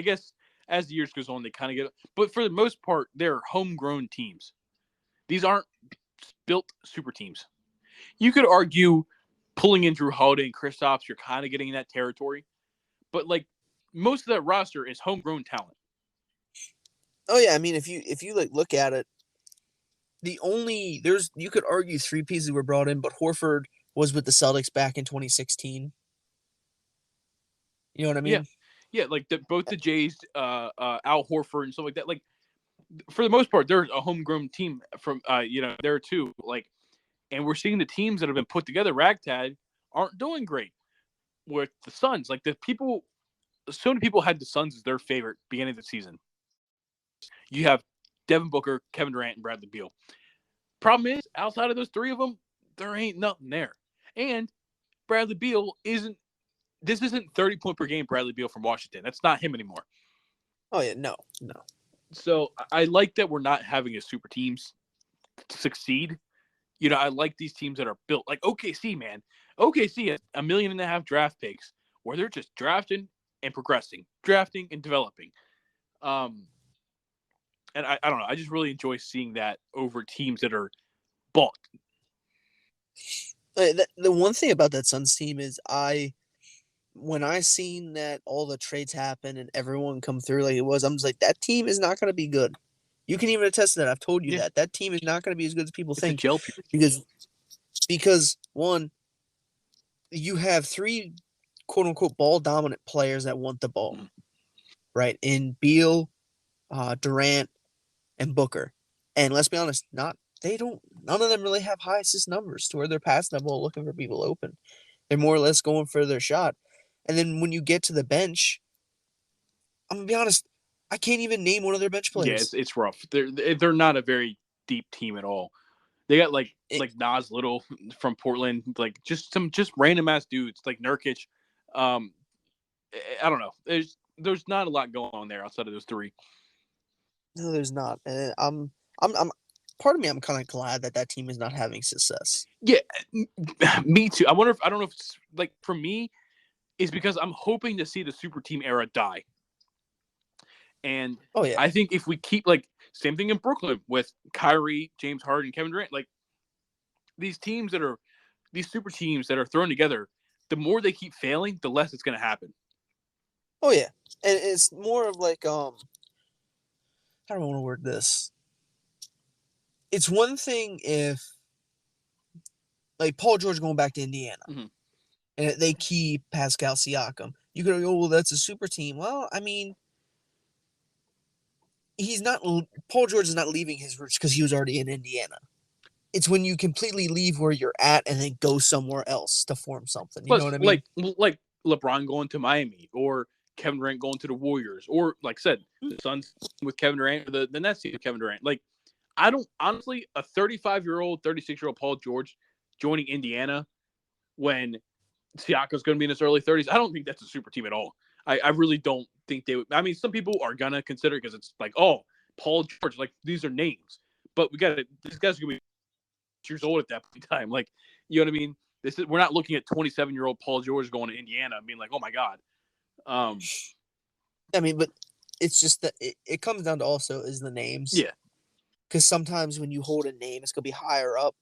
guess, as the years goes on, they kind of get. But for the most part, they're homegrown teams. These aren't built super teams. You could argue pulling in Drew Holiday and Kristaps, you're kind of getting in that territory. But like most of that roster is homegrown talent. Oh yeah, I mean, if you like look at it, you could argue three pieces were brought in, but Horford was with the Celtics back in 2016. You know what I mean? Yeah, like both the Jays, Al Horford and stuff like that. Like for the most part, there's a homegrown team from there too. Like, and we're seeing the teams that have been put together, ragtag, aren't doing great with the Suns. Like the people so many people had the Suns as their favorite beginning of the season. You have Devin Booker, Kevin Durant, and Bradley Beal. Problem is, outside of those three of them, there ain't nothing there. And Bradley Beal isn't 30-point per game Bradley Beal from Washington. That's not him anymore. Oh, yeah, no. So I like that we're not having a super teams succeed. I like these teams that are built like OKC, man. OKC has $1.5 million draft picks where they're just drafting and progressing, drafting and developing. And I don't know. I just really enjoy seeing that over teams that are bought. The one thing about that Suns team is when I seen that all the trades happen and everyone come through like it was, I'm just like, that team is not going to be good. You can even attest to that. I've told you that team is not going to be as good as people think. Because one, you have three quote unquote ball dominant players that want the ball, right? In Beal, Durant, and Booker. And let's be honest, none of them really have high assist numbers to where they're passing the ball looking for people open. They're more or less going for their shot. And then when you get to the bench, I'm gonna be honest, I can't even name one of their bench players. Yeah, it's rough. They're not a very deep team at all. They got like Nas Little from Portland, like just random ass dudes like Nurkic. I don't know. There's not a lot going on there outside of those three. No, there's not. And I'm part of me, I'm kind of glad that team is not having success. Yeah, me too. I don't know if it's like for me, it's because I'm hoping to see the super team era die. And I think if we keep like same thing in Brooklyn with Kyrie, James Harden, Kevin Durant, like these super teams that are thrown together, the more they keep failing, the less it's going to happen. Oh yeah, and it's more of like how do I want to word this? It's one thing if like Paul George going back to Indiana, and they keep Pascal Siakam. You could go, well, that's a super team. Well, I mean, Paul George is not leaving his roots because he was already in Indiana. It's when you completely leave where you're at and then go somewhere else to form something. You know what I mean? Like LeBron going to Miami or Kevin Durant going to the Warriors, or like I said, the Suns with Kevin Durant, or the Nets with Kevin Durant. Like, I don't honestly, a 35-year-old, 36-year-old Paul George joining Indiana when Siakam's going to be in his early 30s, I don't think that's a super team at all. I really don't think they would. I mean, some people are going to consider it because it's like, oh, Paul George, like these are names. But this guy's going to be years old at that point in time. Like, you know what I mean? We're not looking at 27-year-old Paul George going to Indiana and being like, oh my God. I mean, but it's just that it comes down to also is the names. Yeah. Because sometimes when you hold a name, it's going to be higher up,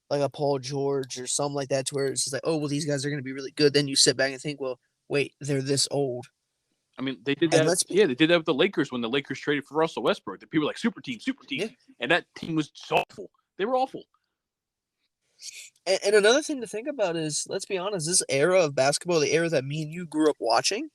like a Paul George or something like that, to where it's just like, oh, well, these guys are going to be really good. Then you sit back and think, well, wait, they're this old. I mean, they did that. They did that with the Lakers when the Lakers traded for Russell Westbrook. The people were like, super team. Yeah. And that team was awful. They were awful. And another thing to think about is, let's be honest, this era of basketball, the era that me and you grew up watching,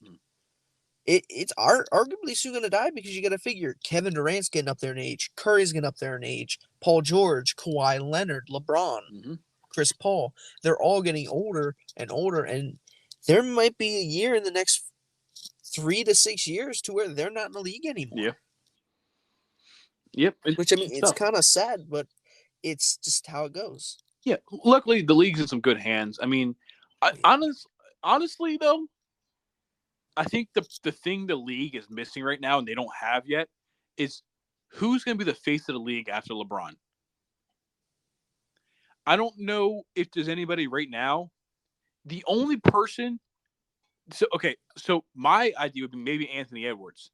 it's arguably soon going to die because you got to figure Kevin Durant's getting up there in age, Curry's getting up there in age, Paul George, Kawhi Leonard, LeBron, Chris Paul. They're all getting older and older, and there might be a year in the next 3 to 6 years to where they're not in the league anymore. Yeah. Yep. Which, I mean, it's kind of sad, but it's just how it goes. Yeah. Luckily, the league's in some good hands. I mean, honestly, though, I think the thing the league is missing right now and they don't have yet is who's going to be the face of the league after LeBron. I don't know if there's anybody right now. The only person – so my idea would be maybe Anthony Edwards.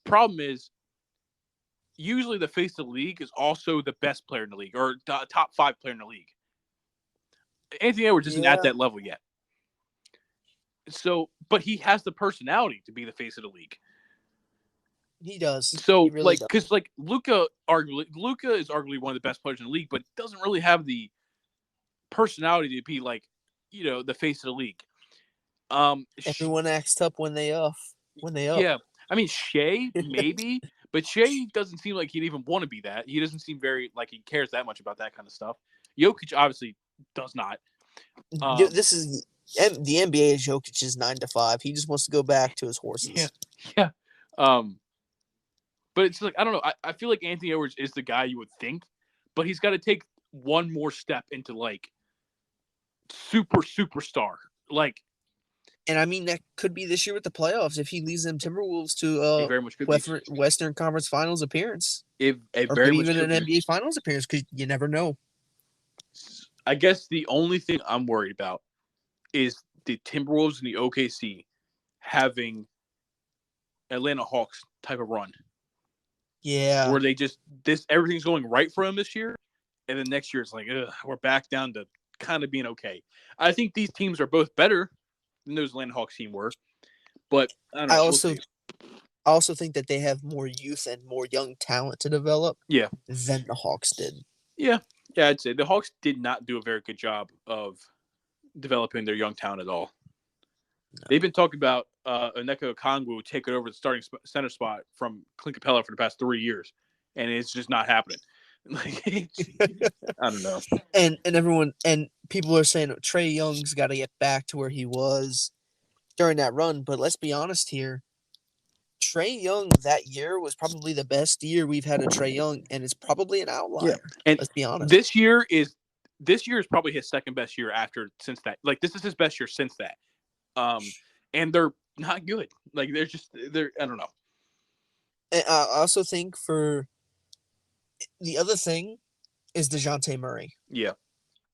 Problem is, usually the face of the league is also the best player in the league or the top 5 player in the league. Anthony Edwards isn't at that level yet. So, but he has the personality to be the face of the league. He does. So, he really because Luka is arguably one of the best players in the league, but doesn't really have the personality to be like, the face of the league. Everyone acts up when they up. Yeah, I mean Shea maybe, but Shea doesn't seem like he'd even want to be that. He doesn't seem very like he cares that much about that kind of stuff. Jokic obviously does not. And the NBA is Jokic's 9 to 5. He just wants to go back to his horses. Yeah. But it's like, I don't know. I feel like Anthony Edwards is the guy you would think, but he's got to take one more step into like superstar. Like, and I mean that could be this year with the playoffs if he leads them Timberwolves to it very much could be. Western Conference Finals appearance. It or very maybe much even could an be. NBA Finals appearance because you never know. I guess the only thing I'm worried about is the Timberwolves and the OKC having Atlanta Hawks type of run. Yeah. Where they just everything's going right for them this year, and then next year it's like, we're back down to kind of being okay. I think these teams are both better than those Atlanta Hawks team were, but I don't know. I also think that they have more youth and more young talent to develop. Yeah. Than the Hawks did. Yeah, I'd say the Hawks did not do a very good job of developing their young talent at all. No. They've been talking about Onyeka Okongwu taking over the starting center spot from Clint Capella for the past 3 years, and it's just not happening. I don't know. And everyone and people are saying Trae Young's got to get back to where he was during that run, but let's be honest here. Trae Young that year was probably the best year we've had of Trae Young, and it's probably an outlier. Yeah. And let's be honest. This year is probably his second best year since that. Like, this is his best year since that. And they're not good. Like, they're I don't know. And I also think for the other thing is DeJounte Murray. Yeah.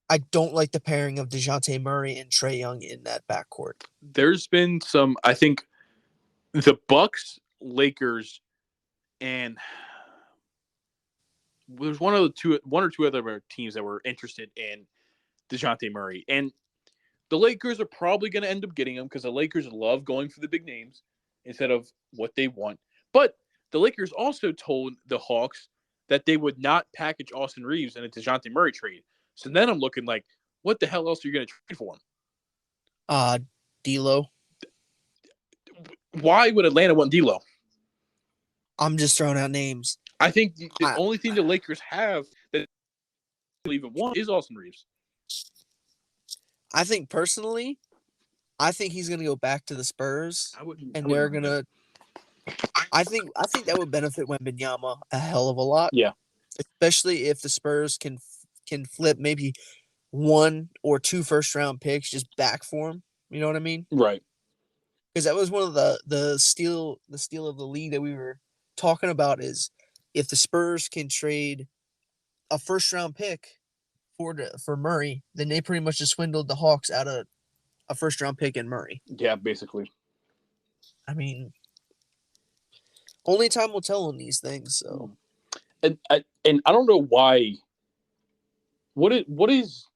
I don't like the pairing of DeJounte Murray and Trae Young in that backcourt. There's been some, I think, the Bucks, Lakers, and there's one or two other teams that were interested in DeJounte Murray. And the Lakers are probably going to end up getting him because the Lakers love going for the big names instead of what they want. But the Lakers also told the Hawks that they would not package Austin Reeves in a DeJounte Murray trade. So then I'm looking like, what the hell else are you going to trade for him? D'Lo. Why would Atlanta want D'Lo? I'm just throwing out names. I think the only thing the Lakers have that even want is Austin Reeves. I think personally, he's going to go back to the Spurs, they're going to. I think that would benefit Wembanyama a hell of a lot. Yeah, especially if the Spurs can flip maybe 1 or 2 first-round picks just back for him. You know what I mean? Right. Because that was one of the steal of the league that we were talking about is if the Spurs can trade a first-round pick for Murray, then they pretty much just swindled the Hawks out of a first-round pick in Murray. Yeah, basically. I mean, only time will tell on these things. So, and I don't know why. What is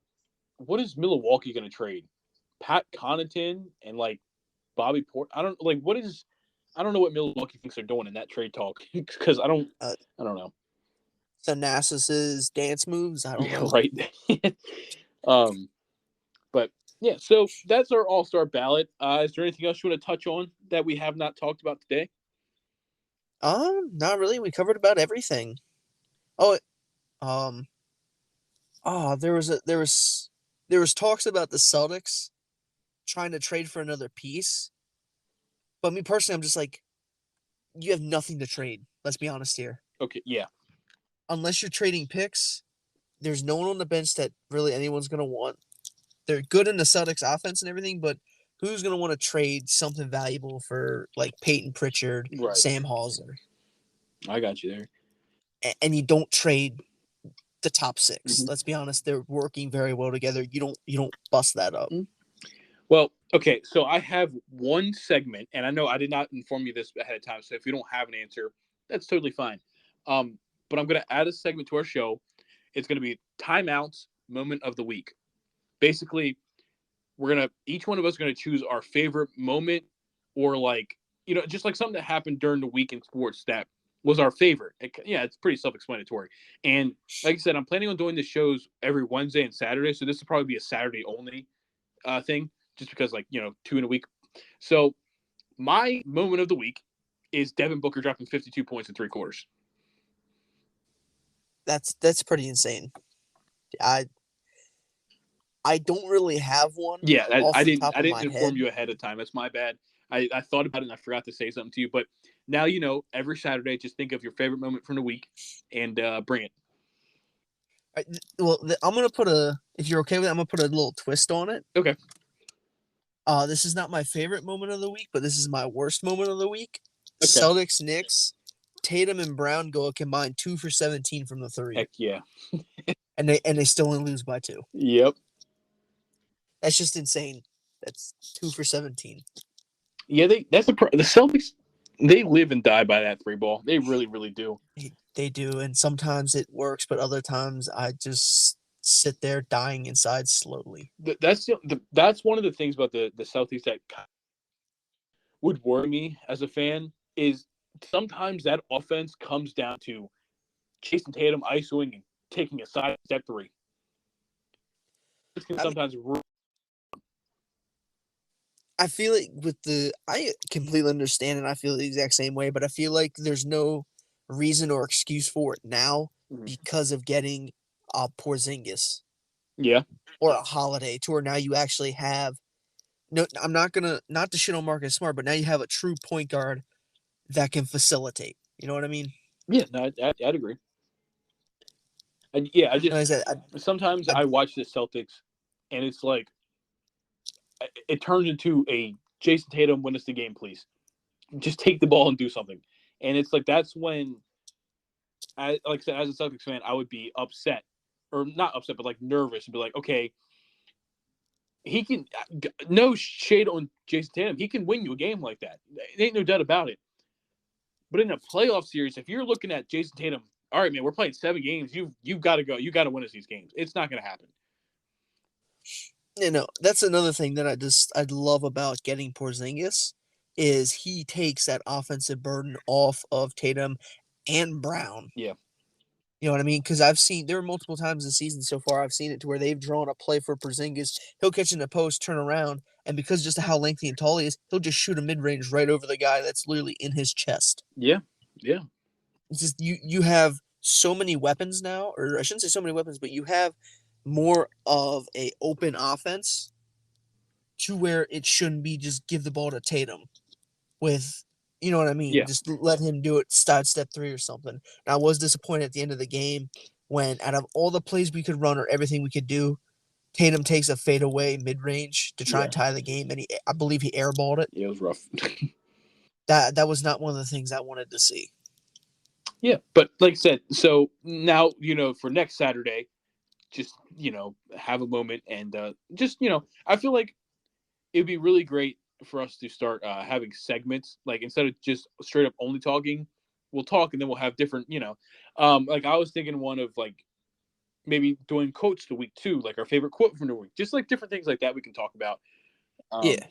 Milwaukee going to trade? Pat Connaughton and like Bobby Port. I don't know what Milwaukee thinks they're doing in that trade talk because I don't know. Thanasis' dance moves. I don't know. Right. But yeah, so that's our all-star ballot. Is there anything else you want to touch on that we have not talked about today? Not really. We covered about everything. There was talks about the Celtics trying to trade for another piece. But me personally, I'm just like, you have nothing to trade. Let's be honest here. Okay, yeah. Unless you're trading picks, there's no one on the bench that really anyone's going to want. They're good in the Celtics offense and everything, but who's going to want to trade something valuable for like Peyton Pritchard, right. Sam Hauser? I got you there. And you don't trade the top 6. Mm-hmm. Let's be honest, they're working very well together. You don't bust that up. Mm-hmm. Well, okay, so I have one segment, and I know I did not inform you this ahead of time, so if you don't have an answer, that's totally fine. But I'm going to add a segment to our show. It's going to be timeouts, moment of the week. Basically, each one of us is going to choose our favorite moment or just like something that happened during the week in sports that was our favorite. It's pretty self-explanatory. And like I said, I'm planning on doing the shows every Wednesday and Saturday, so this will probably be a Saturday only thing, just because 2 in a week. So my moment of the week is Devin Booker dropping 52 points in 3 quarters. That's pretty insane. I I don't really have one Yeah, off I the didn't top of my inform head. you ahead of time. That's my bad. I thought about it and I forgot to say something to you. But now you know. Every Saturday, just think of your favorite moment from the week and bring it. Well, I'm gonna put if you're okay with it, I'm gonna put a little twist on it. Okay. This is not my favorite moment of the week, but this is my worst moment of the week. Okay. Celtics Knicks. Tatum and Brown go a combined 2 for 17 from the three, Heck yeah. and they still only lose by 2. Yep. That's just insane. That's 2 for 17. Yeah, the Celtics. They live and die by that 3 ball. They really, really do. They do, and sometimes it works, but other times I just sit there dying inside slowly. That's one of the things about the Celtics that would worry me as a fan is sometimes that offense comes down to Jason Tatum isoing and taking a side step three. It can sometimes. I feel like I completely understand, and I feel the exact same way. But I feel like there's no reason or excuse for it now because of getting Porzingis, Yeah, or a Holiday, to where now you actually have. No, I'm not to shit on Marcus Smart, but now you have a true point guard that can facilitate. You know what I mean? yeah, no, I'd agree. And yeah, I just Like I said, sometimes I watch the Celtics, and it's like it turns into a Jason Tatum win us the game, please. Just take the ball and do something. And it's like that's when, like I said, as a Celtics fan, I would be upset, or not upset, but like nervous, and be like, okay, he can. No shade on Jason Tatum, he can win you a game like that. There ain't no doubt about it. But in a playoff series, if you're looking at Jason Tatum, all right, man, we're playing 7 games. You've got to go. You got to win us these games. It's not going to happen. that's another thing that I love about getting Porzingis is he takes that offensive burden off of Tatum and Brown. Yeah. You know what I mean? Because there are multiple times this season so far, I've seen it to where they've drawn a play for Porzingis. He'll catch in the post, turn around, and because just of how lengthy and tall he is, he'll just shoot a mid-range right over the guy that's literally in his chest. Yeah. Yeah. It's just you have so many weapons now, or I shouldn't say so many weapons, but you have more of a open offense to where it shouldn't be just give the ball to Tatum with, you know what I mean? Yeah. Just let him do it, step 3 or something. And I was disappointed at the end of the game when out of all the plays we could run or everything we could do, Tatum takes a fadeaway mid-range to try and tie the game, and I believe he airballed it. Yeah, it was rough. That was not one of the things I wanted to see. Yeah, but like I said, so now, for next Saturday, just, have a moment and just, I feel like it'd be really great for us to start having segments, like instead of just straight up only talking, we'll talk and then we'll have different, like I was thinking one of like maybe doing quotes the week too, like our favorite quote from the week, just like different things like that we can talk about. Yeah.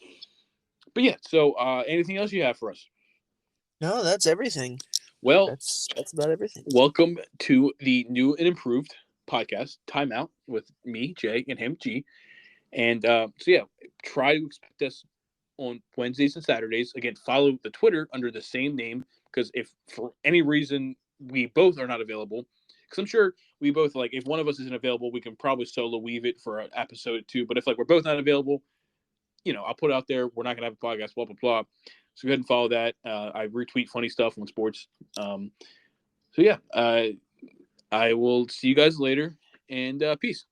But yeah, so anything else you have for us? No, that's everything. Well, that's about everything. Welcome to the new and improved podcast, Timeout, with me, Jay, and him, G. And so yeah, try to expect us on Wednesdays and Saturdays. Again, follow the Twitter under the same name, because if for any reason we both are not available, because I'm sure we both, like, if one of us isn't available, we can probably solo weave it for an episode 2. But if like we're both not available, I'll put it out there. We're not gonna have a podcast, blah blah blah. So go ahead and follow that. I retweet funny stuff on sports. So yeah, I will see you guys later, and peace.